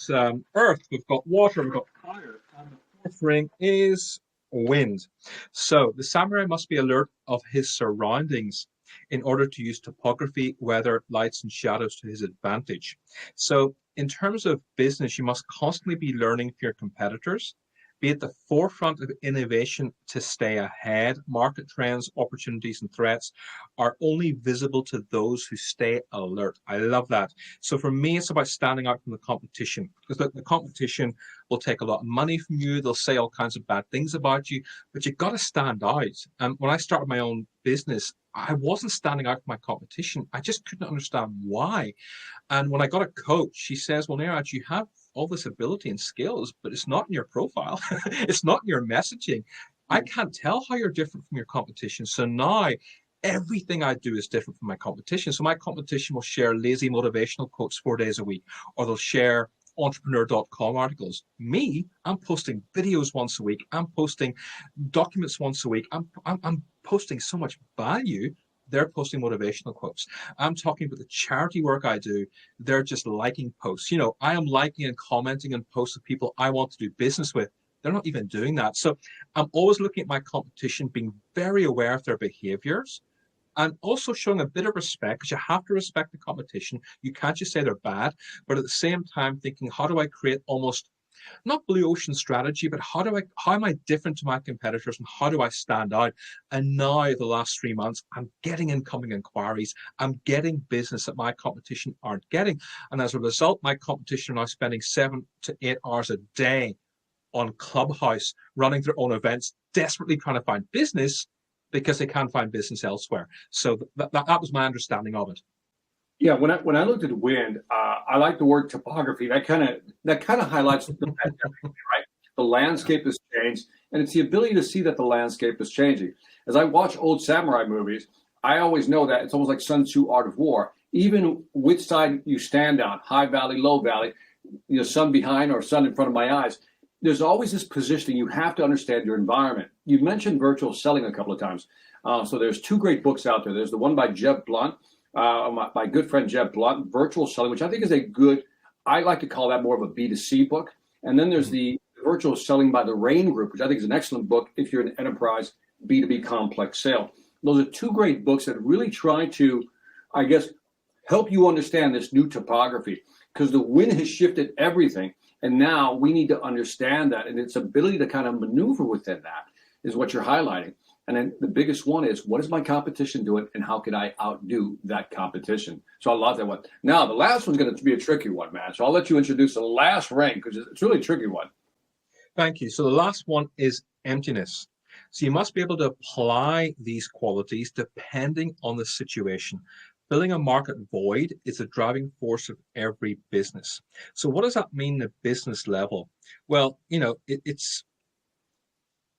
earth, we've got water, we've got fire, and the fourth ring is wind. So the samurai must be alert of his surroundings in order to use topography, weather, lights, and shadows to his advantage. So in terms of business, you must constantly be learning from your competitors, be at the forefront of innovation to stay ahead. Market trends, opportunities, and threats are only visible to those who stay alert. I love that. So for me, it's about standing out from the competition, because look, the competition will take a lot of money from you. They'll say all kinds of bad things about you, but you've got to stand out. And when I started my own business, I wasn't standing out from my competition. I just couldn't understand why. And when I got a coach, she says, well, Niraj, you have all this ability and skills, but it's not in your profile. It's not in your messaging. I can't tell how you're different from your competition. So now everything I do is different from my competition. So my competition will share lazy motivational quotes 4 days a week, or they'll share entrepreneur.com articles. Me, I'm posting videos once a week. I'm posting documents once a week. I'm posting so much value. They're posting motivational quotes. I'm talking about the charity work I do. They're just liking posts. You know, I am liking and commenting on posts of people I want to do business with. They're not even doing that. So I'm always looking at my competition, being very aware of their behaviors, and also showing a bit of respect, because you have to respect the competition. You can't just say they're bad, but at the same time thinking, how do I create almost not blue ocean strategy, but how am I different to my competitors, and how do I stand out? And now the last 3 months, I'm getting incoming inquiries. I'm getting business that my competition aren't getting. And as a result, my competition are now spending 7 to 8 hours a day on Clubhouse, running their own events, desperately trying to find business because they can't find business elsewhere. So that was my understanding of it. Yeah, when I looked at wind, I like the word topography. That kind of highlights the right. The landscape has changed, and it's the ability to see that the landscape is changing. As I watch old samurai movies, I always know that it's almost like Sun Tzu Art of War. Even which side you stand on, high valley, low valley, you know, sun behind or sun in front of my eyes. There's always this positioning. You have to understand your environment. You mentioned virtual selling a couple of times. So there's 2 great books out there. There's the one by Jeb Blunt. My good friend Jeb Blunt, Virtual Selling, which I think is a good, I like to call that more of a B2C book. And then there's the Virtual Selling by the Rain Group, which I think is an excellent book if you're an enterprise B2B complex sale. Those are 2 great books that really try to, I guess, help you understand this new topography, because the wind has shifted everything. And now we need to understand that, and its ability to kind of maneuver within that is what you're highlighting. And then the biggest one is, what is my competition doing, and how can I outdo that competition? So I love that one. Now, the last one's going to be a tricky one, man. So I'll let you introduce the last ring, because it's really a tricky one. Thank you. So the last one is emptiness. So you must be able to apply these qualities depending on the situation. Filling a market void is a driving force of every business. So what does that mean at business level? Well, you know, it's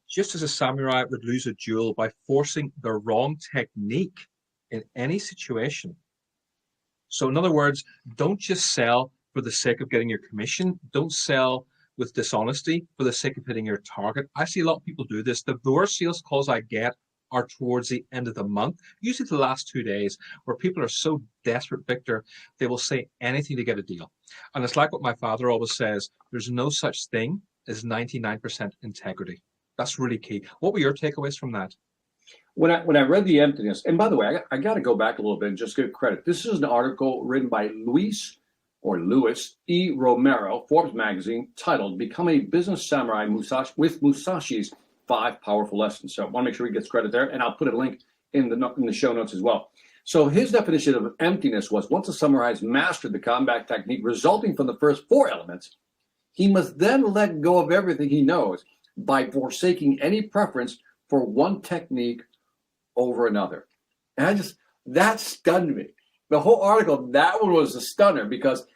just as a samurai would lose a duel by forcing the wrong technique in any situation. So in other words, don't just sell for the sake of getting your commission. Don't sell with dishonesty for the sake of hitting your target. I see a lot of people do this. The worst sales calls I get are towards the end of the month, usually the last 2 days, where people are so desperate, Victor, they will say anything to get a deal. And it's like what my father always says, there's no such thing as 99% integrity. That's really key. What were your takeaways from that? When I read The Emptiness, and by the way, I got to go back a little bit and just give credit. This is an article written by Louis E. Romero, Forbes magazine, titled "Become a Business Samurai with Musashi's 5 Powerful Lessons." So I want to make sure he gets credit there, and I'll put a link in the show notes as well. So his definition of emptiness was, once a samurai has mastered the combat technique resulting from the first 4 elements, he must then let go of everything he knows by forsaking any preference for one technique over another. And that stunned me. The whole article, that one was a stunner, because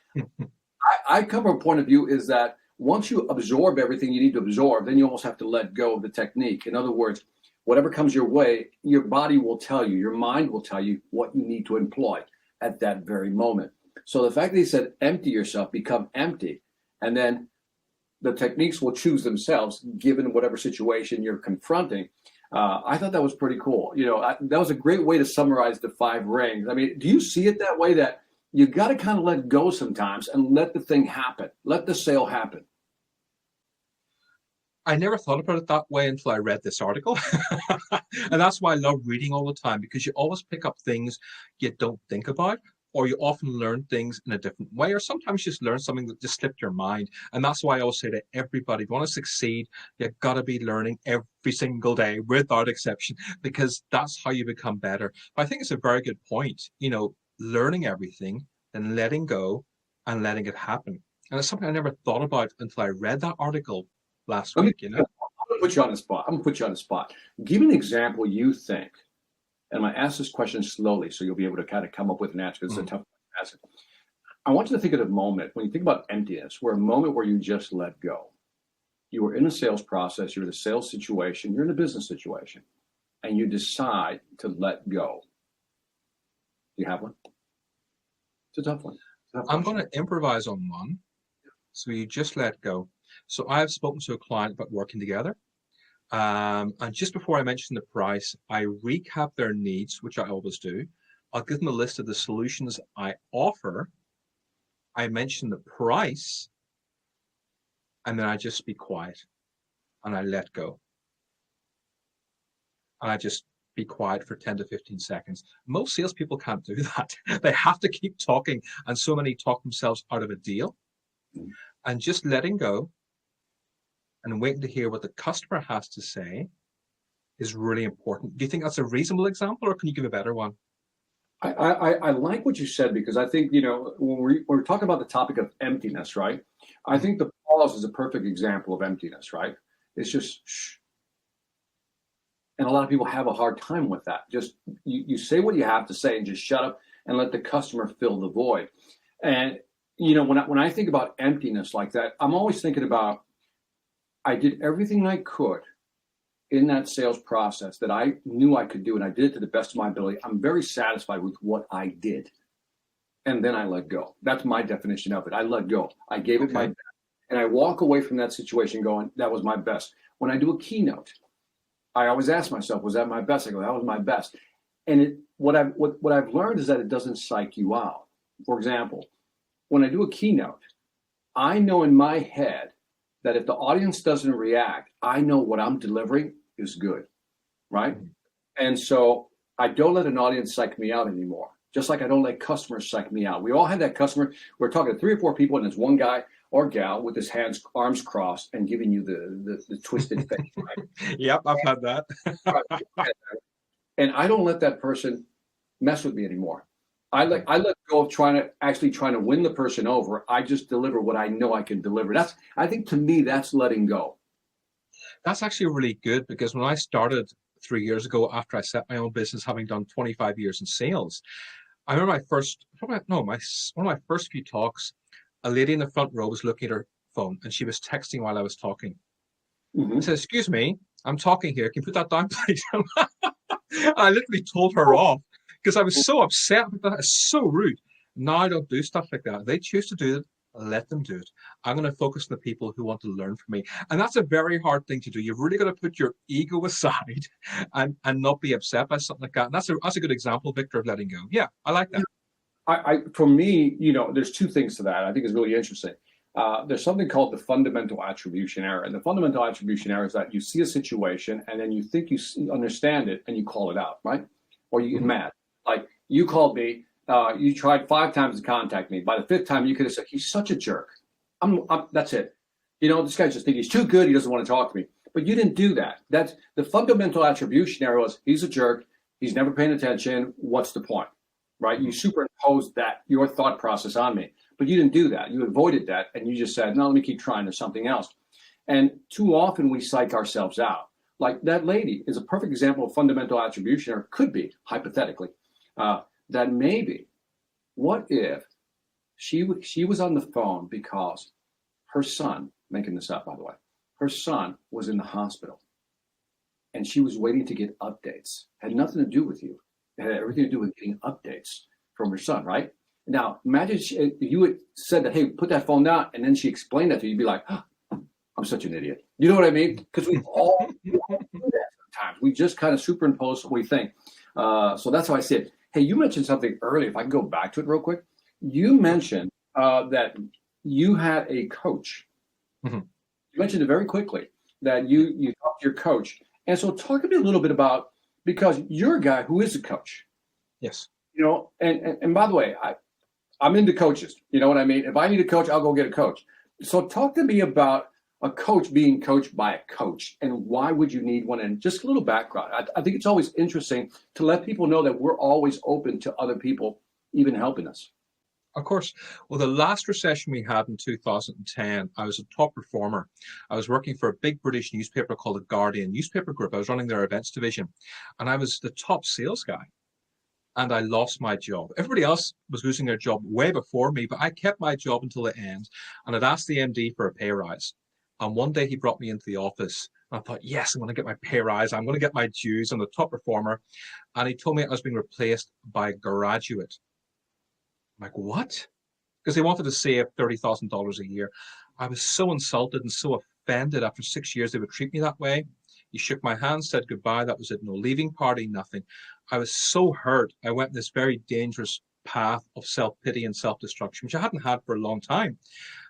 I come from a point of view is that once you absorb everything you need to absorb, then you almost have to let go of the technique. In other words, whatever comes your way, your body will tell you, your mind will tell you what you need to employ at that very moment. So the fact that he said, empty yourself, become empty, and then the techniques will choose themselves given whatever situation you're confronting. I thought that was pretty cool. That was a great way to summarize the 5 rings. I mean, do you see it that way, that you got to kind of let go sometimes and let the thing happen, let the sale happen? I never thought about it that way until I read this article. And that's why I love reading all the time, because you always pick up things you don't think about, or you often learn things in a different way, or sometimes you just learn something that just slipped your mind. And that's why I always say to everybody, if you want to succeed, you've got to be learning every single day without exception, because that's how you become better. But I think it's a very good point, learning everything and letting go and letting it happen. And it's something I never thought about until I read that article last week. I'm going to put you on the spot. Give me an example you think, and I'm going to ask this question slowly so you'll be able to kind of come up with an answer, because it's a tough answer. I want you to think of a moment, when you think about emptiness, where a moment where you just let go. You were in a sales process, you're in a sales situation, you're in a business situation, and you decide to let go. Do you have one? It's a tough one. I'm going to improvise on one. So you just let go. So I've spoken to a client about working together. And just before I mention the price, I recap their needs, which I always do. I'll give them a list of the solutions I offer. I mention the price, and then I just be quiet and I let go. And I just be quiet for 10 to 15 seconds. Most salespeople can't do that. They have to keep talking, and so many talk themselves out of a deal. And just letting go and waiting to hear what the customer has to say is really important. Do you think that's a reasonable example, or can you give a better one? I like what you said, because I think, when we're talking about the topic of emptiness, right? I think the pause is a perfect example of emptiness, right? It's just shh. And a lot of people have a hard time with that. Just you say what you have to say and just shut up and let the customer fill the void. And when I think about emptiness like that, I'm always thinking about, I did everything I could in that sales process that I knew I could do, and I did it to the best of my ability. I'm very satisfied with what I did. And then I let go. That's my definition of it. I let go. I gave it my best. And I walk away from that situation going, that was my best. When I do a keynote, I always ask myself, was that my best? I go, that was my best. And what I've learned is that it doesn't psych you out. For example, when I do a keynote, I know in my head that if the audience doesn't react, I know what I'm delivering is good, right? And so I don't let an audience psych me out anymore. Just like I don't let customers psych me out. We all had that customer. We're talking to 3 or 4 people, and there's one guy or gal with his arms crossed and giving you the twisted face. Right? Yep, I've had that. And I don't let that person mess with me anymore. I let go of trying to win the person over. I just deliver what I know I can deliver. I think, to me, that's letting go. That's actually really good, because when I started 3 years ago, after I set my own business, having done 25 years in sales, I remember one of my first few talks, a lady in the front row was looking at her phone, and she was texting while I was talking. I said, "Excuse me, I'm talking here. Can you put that down, please?" I literally told her off, because I was so upset. It's so rude. Now I don't do stuff like that. They choose to do it, let them do it. I'm going to focus on the people who want to learn from me. And that's a very hard thing to do. You've really got to put your ego aside and not be upset by something like that. And that's a good example, Victor, of letting go. Yeah, I like that. For me, there's 2 things to that I think is really interesting. There's something called the fundamental attribution error. And the fundamental attribution error is that you see a situation, and then you think you understand it, and you call it out, right? Or you get mad. Like, you called me, you tried 5 times to contact me. By the 5th time, you could have said, he's such a jerk. That's it. This guy just thinks he's too good. He doesn't want to talk to me. But you didn't do that. That's the fundamental attribution error. Was, he's a jerk. He's never paying attention. What's the point? right? You superimposed that, your thought process on me, but you didn't do that. You avoided that. And you just said, no, let me keep trying. There's something else. And too often we psych ourselves out. Like that lady is a perfect example of fundamental attribution, or could be, hypothetically, that maybe, what if she was on the phone because her son, making this up, by the way, her son was in the hospital and she was waiting to get updates. Had nothing to do with you. It had everything to do with getting updates from her son, right? Now, imagine you had said that, hey, put that phone down, and then she explained that to you. You'd be like, oh, I'm such an idiot. You know what I mean? Because we all do that sometimes. We just kind of superimpose what we think. So that's how I see it. Hey, you mentioned something earlier. If I can go back to it real quick. You mentioned that you had a coach. Mm-hmm. You mentioned it very quickly, that you talked to your coach. And so talk to me a little bit about, because you're a guy who is a coach. Yes. You know, and by the way, I'm into coaches. You know what I mean? If I need a coach, I'll go get a coach. So talk to me about a coach being coached by a coach, and why would you need one? And just a little background. I think it's always interesting to let people know that we're always open to other people even helping us. Of course. Well, the last recession we had in 2010, I was a top performer. I was working for a big British newspaper called the Guardian newspaper group. I was running their events division, and I was the top sales guy. And I lost my job. Everybody else was losing their job way before me, but I kept my job until the end. And I'd asked the MD for a pay rise. And one day he brought me into the office. And I thought, yes, I'm going to get my pay rise. I'm going to get my dues. I'm the top performer. And he told me I was being replaced by a graduate. I'm like, what? Because they wanted to save $30,000 a year. I was so insulted and so offended. After 6 years, they would treat me that way. He shook my hand, said goodbye. That was it. No leaving party, nothing. I was so hurt. I went this very dangerous path of self-pity and self-destruction, which I hadn't had for a long time.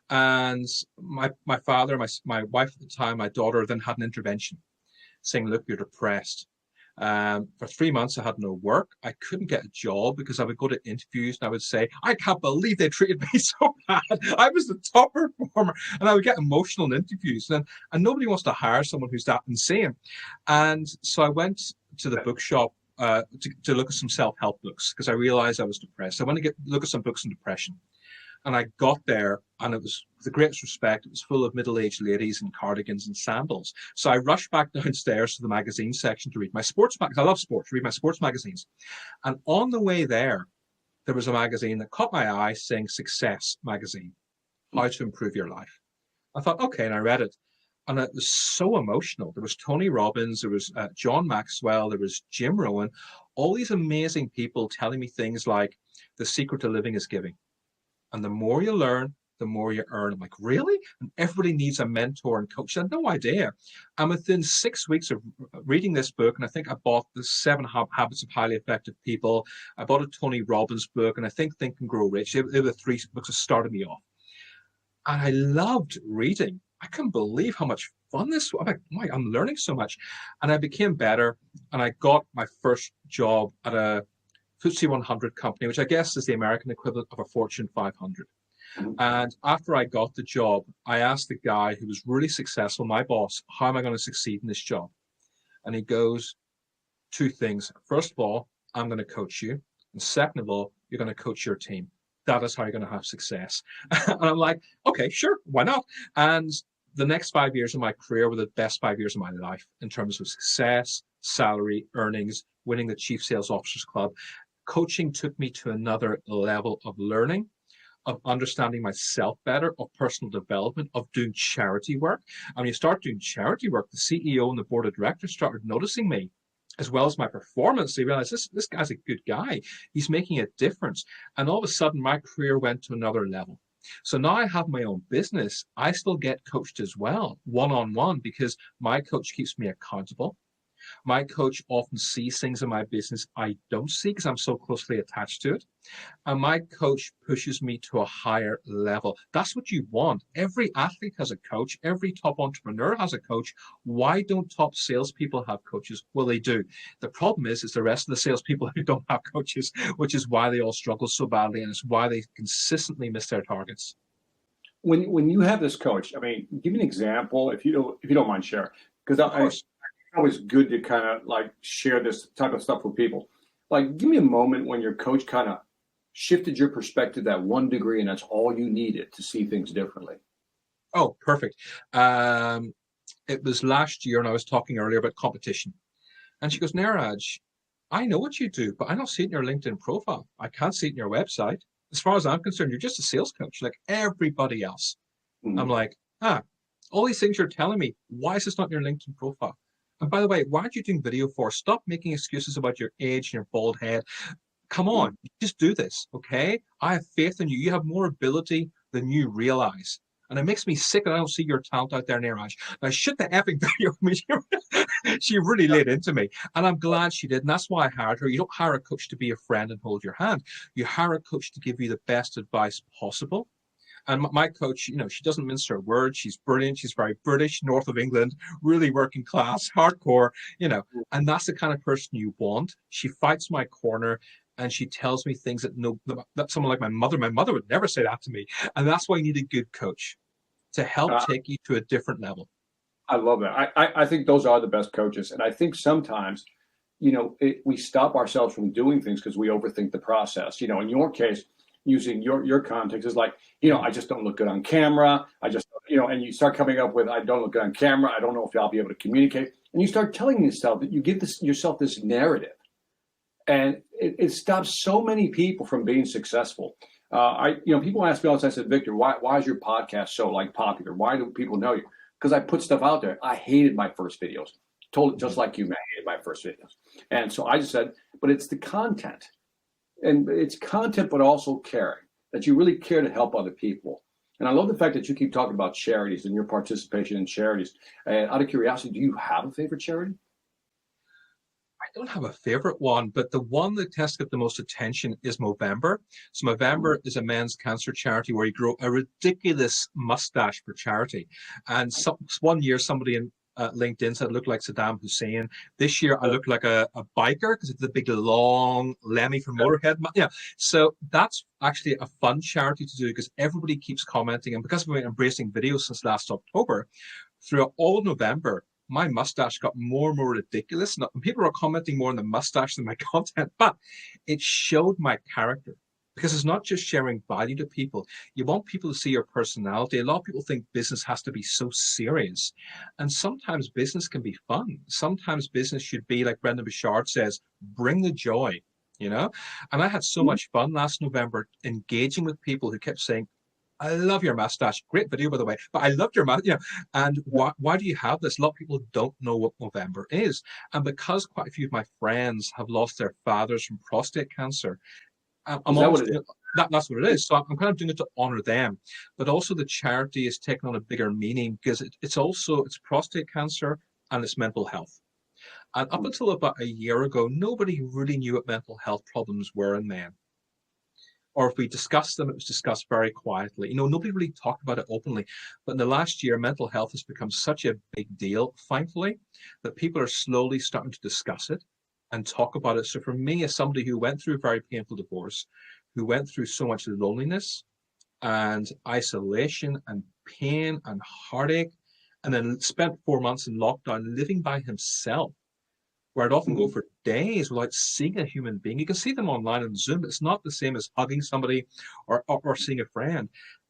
And my father, my wife at the time, my daughter, then had an intervention saying, look, you're depressed. For 3 months, I had no work. I couldn't get a job because I would go to interviews and I would say, I can't believe they treated me so bad. I was the top performer. And I would get emotional in interviews. And nobody wants to hire someone who's that insane. And so I went to the bookshop to look at some self-help books because I realized I was depressed. I went to look at some books on depression. And I got there, and it was, with the greatest respect, it was full of middle-aged ladies in cardigans and sandals. So I rushed back downstairs to the magazine section to read my sports magazines. I love sports, read my sports magazines. And on the way there was a magazine that caught my eye saying Success Magazine, How to Improve Your Life. I thought, okay, and I read it. And it was so emotional. There was Tony Robbins, there was John Maxwell, there was Jim Rohn, all these amazing people telling me things like, the secret to living is giving. And the more you learn, the more you earn. I'm like, really? And everybody needs a mentor and coach. I had no idea. And within 6 weeks of reading this book, and I think I bought the 7 Habits of Highly Effective People. I bought a Tony Robbins book, and I think Think and Grow Rich. They were the 3 books that started me off. And I loved reading. I couldn't believe how much fun this was. I'm like, I'm learning so much. And I became better. And I got my first job at a FTSE 100 company, which I guess is the American equivalent of a Fortune 500. And after I got the job, I asked the guy who was really successful, my boss, how am I going to succeed in this job? And he goes, 2 things. First of all, I'm going to coach you. And second of all, you're going to coach your team. That is how you're going to have success. And I'm like, okay, sure, why not? And the next 5 years of my career were the best 5 years of my life in terms of success, salary, earnings, winning the Chief Sales Officers Club. Coaching took me to another level of learning, of understanding myself better, of personal development, of doing charity work. And when you start doing charity work, the CEO and the board of directors started noticing me, as well as my performance. They realized this guy's a good guy. He's making a difference. And all of a sudden, my career went to another level. So now I have my own business. I still get coached as well, one-on-one, because my coach keeps me accountable. My coach often sees things in my business I don't see because I'm so closely attached to it. And my coach pushes me to a higher level. That's what you want. Every athlete has a coach. Every top entrepreneur has a coach. Why don't top salespeople have coaches? Well, they do. The problem is it's the rest of the salespeople who don't have coaches, which is why they all struggle so badly, and it's why they consistently miss their targets. When you have this coach, I mean, give me an example if you don't mind sharing, because it's always good to kind of like share this type of stuff with people. Like, give me a moment when your coach kind of shifted your perspective that 1 degree and that's all you needed to see things differently. Oh, perfect. It was last year, and I was talking earlier about competition. And she goes, Niraj, I know what you do, but I don't see it in your LinkedIn profile. I can't see it in your website. As far as I'm concerned, you're just a sales coach like everybody else. I'm like, all these things you're telling me, why is this not in your LinkedIn profile? And by the way, why aren't you doing video for? Stop making excuses about your age and your bald head. Come on, just do this, okay? I have faith in you. You have more ability than you realize. And it makes me sick that I don't see your talent out there, Niraj. Now, shit the effing video of me. She really laid into me. And I'm glad she did. And that's why I hired her. You don't hire a coach to be a friend and hold your hand. You hire a coach to give you the best advice possible. And my coach, she doesn't mince her words. She's brilliant. She's very British, north of England, really working class, hardcore, and that's the kind of person you want. She fights my corner and she tells me things that someone like my mother would never say that to me. And that's why you need a good coach to help take you to a different level. I love that. I think those are the best coaches. And I think sometimes, we stop ourselves from doing things because we overthink the process. In your case, using your context is like, I just don't look good on camera. I just, and you start coming up with, I don't look good on camera. I don't know if I'll be able to communicate. And you start telling yourself that you give yourself this narrative. And it stops so many people from being successful. People ask me all the time, I said, Victor, why is your podcast so popular? Why do people know you? Because I put stuff out there. I hated my first videos. Told it just like you, man, I hated my first videos. And so I just said, but it's the content. And it's content, but also caring, that you really care to help other people. And I love the fact that you keep talking about charities and your participation in charities. And out of curiosity, do you have a favorite charity? I don't have a favorite one, but the one that tends to get the most attention is Movember. So Movember is a men's cancer charity where you grow a ridiculous mustache for charity. And one year somebody in LinkedIn said I look like Saddam Hussein. This year I look like a biker because it's a big long Lemmy from Motorhead. Yeah, so that's actually a fun charity to do because everybody keeps commenting, and because we've been embracing videos since last October, throughout all of November, my mustache got more and more ridiculous. And people are commenting more on the mustache than my content, but it showed my character. Because it's not just sharing value to people. You want people to see your personality. A lot of people think business has to be so serious. And sometimes business can be fun. Sometimes business should be, like Brendan Bouchard says, bring the joy, And I had so much fun last November engaging with people who kept saying, I love your mustache. Great video, by the way. But I loved your mustache. And why do you have this? A lot of people don't know what Movember is. And because quite a few of my friends have lost their fathers from prostate cancer, that's what it is. So I'm kind of doing it to honor them, but also the charity is taking on a bigger meaning because it's prostate cancer and it's mental health. And up until about a year ago, nobody really knew what mental health problems were in men. Or if we discussed them, it was discussed very quietly. Nobody really talked about it openly. But in the last year, mental health has become such a big deal, thankfully, that people are slowly starting to discuss it and talk about it. So for me, as somebody who went through a very painful divorce, who went through so much loneliness and isolation and pain and heartache, and then spent 4 months in lockdown living by himself, where I'd often go for days without seeing a human being. You can see them online on Zoom, but it's not the same as hugging somebody or seeing a friend.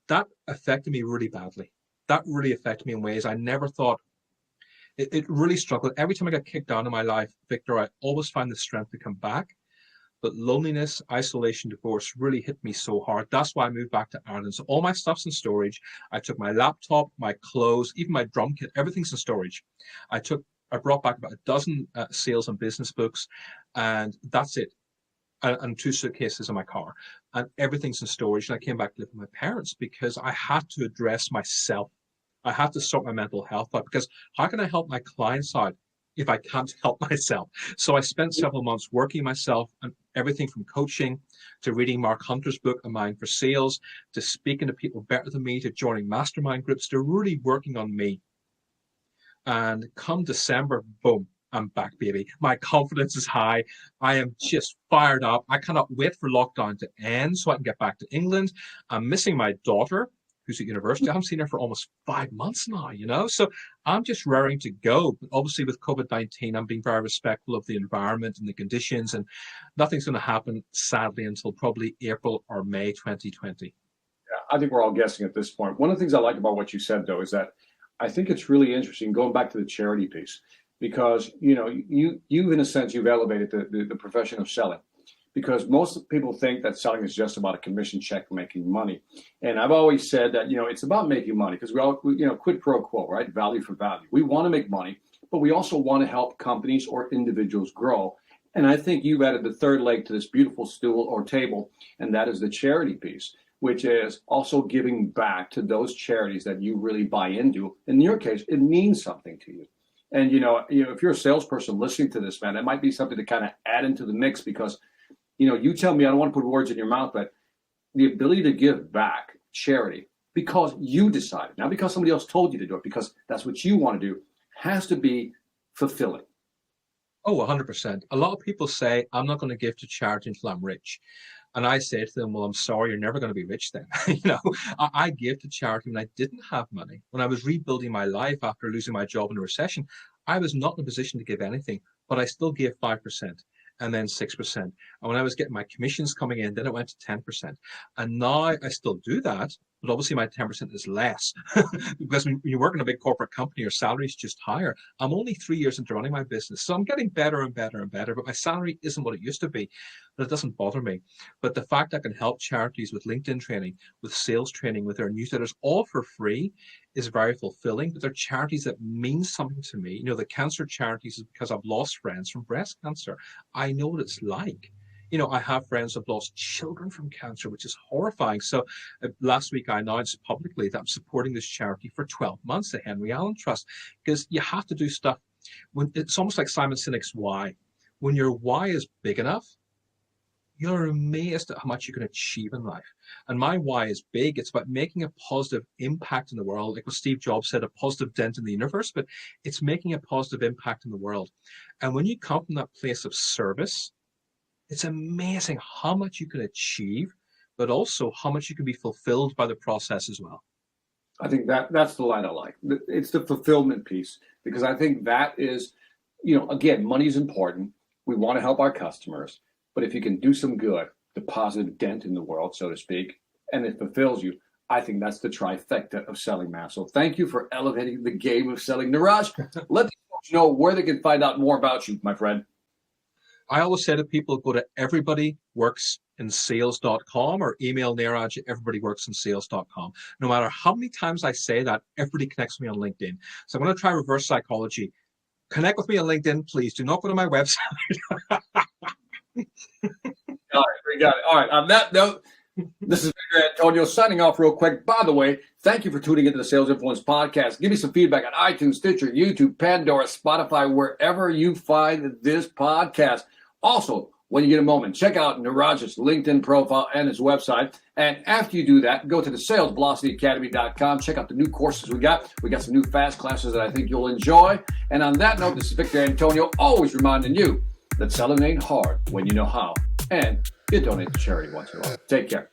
That affected me really badly. That really affected me in ways I never thought. It really struggled. Every time I got kicked down in my life, Victor, I always find the strength to come back. But loneliness, isolation, divorce really hit me so hard. That's why I moved back to Ireland. So all my stuff's in storage. I took my laptop, my clothes, even my drum kit, everything's in storage. I brought back about a dozen sales and business books, and that's it. And 2 suitcases in my car, and everything's in storage. And I came back to live with my parents because I had to address myself. I had to sort my mental health out because how can I help my clients out if I can't help myself? So I spent several months working myself and everything from coaching to reading Mark Hunter's book, A Mind for Sales, to speaking to people better than me, to joining mastermind groups, to really working on me. And come December, boom, I'm back, baby. My confidence is high. I am just fired up. I cannot wait for lockdown to end so I can get back to England. I'm missing my daughter, who's at university. I haven't seen her for almost 5 months now, you know? So I'm just raring to go. But obviously, with COVID-19, I'm being very respectful of the environment and the conditions, and nothing's going to happen, sadly, until probably April or May 2020. Yeah, I think we're all guessing at this point. One of the things I like about what you said, though, is that I think it's really interesting going back to the charity piece, because you in a sense you've elevated the profession of selling, because most people think that selling is just about a commission check making money, and I've always said that it's about making money, because we all quid pro quo, right? Value for value. We want to make money, but we also want to help companies or individuals grow. And I think you've added the third leg to this beautiful stool or table, and that is the charity piece, which is also giving back to those charities that you really buy into. In your case, it means something to you. And if you're a salesperson listening to this, man, it might be something to kind of add into the mix, because you tell me, I don't want to put words in your mouth, but the ability to give back, charity, because you decided, not because somebody else told you to do it, because that's what you want to do, has to be fulfilling. Oh, 100%. A lot of people say, I'm not going to give to charity until I'm rich. And I say to them, well, I'm sorry, you're never going to be rich then. I gave to charity when I didn't have money. When I was rebuilding my life after losing my job in a recession, I was not in a position to give anything, but I still gave 5%. And then 6%. And when I was getting my commissions coming in, then it went to 10%. And now I still do that, but obviously my 10% is less because when you work in a big corporate company, your salary is just higher. I'm only 3 years into running my business, so I'm getting better and better and better, but my salary isn't what it used to be. But it doesn't bother me. But the fact I can help charities with LinkedIn training, with sales training, with their newsletters, all for free, is very fulfilling. But they're charities that mean something to me. The cancer charities is because I've lost friends from breast cancer. I know what it's like. I have friends who've lost children from cancer, which is horrifying. So last week I announced publicly that I'm supporting this charity for 12 months, the Henry Allen Trust, because you have to do stuff. When it's almost like Simon Sinek's why. When your why is big enough, you're amazed at how much you can achieve in life. And my why is big. It's about making a positive impact in the world. Like what Steve Jobs said, a positive dent in the universe, but it's making a positive impact in the world. And when you come from that place of service, it's amazing how much you can achieve, but also how much you can be fulfilled by the process as well. I think that's the line I like. It's the fulfillment piece, because I think that is, again, money is important. We want to help our customers. But if you can do some good, the positive dent in the world, so to speak, and it fulfills you, I think that's the trifecta of selling, man. So thank you for elevating the game of selling. Niraj, let the folks know where they can find out more about you, my friend. I always say to people, go to everybodyworksinsales.com or email Niraj at everybodyworksinsales.com. No matter how many times I say that, everybody connects me on LinkedIn. So I'm going to try reverse psychology. Connect with me on LinkedIn, please. Do not go to my website. All right, we got it. All right, on that note, this is Victor Antonio signing off real quick. By the way, thank you for tuning into the Sales Influence Podcast. Give me some feedback on iTunes, Stitcher, YouTube, Pandora, Spotify, wherever you find this podcast. Also, when you get a moment, check out Niraj's LinkedIn profile and his website. And after you do that, go to the salesvelocityacademy.com. Check out the new courses we got. We got some new fast classes that I think you'll enjoy. And on that note, this is Victor Antonio, always reminding you that selling ain't hard when you know how. And you donate to charity once in a while. Take care.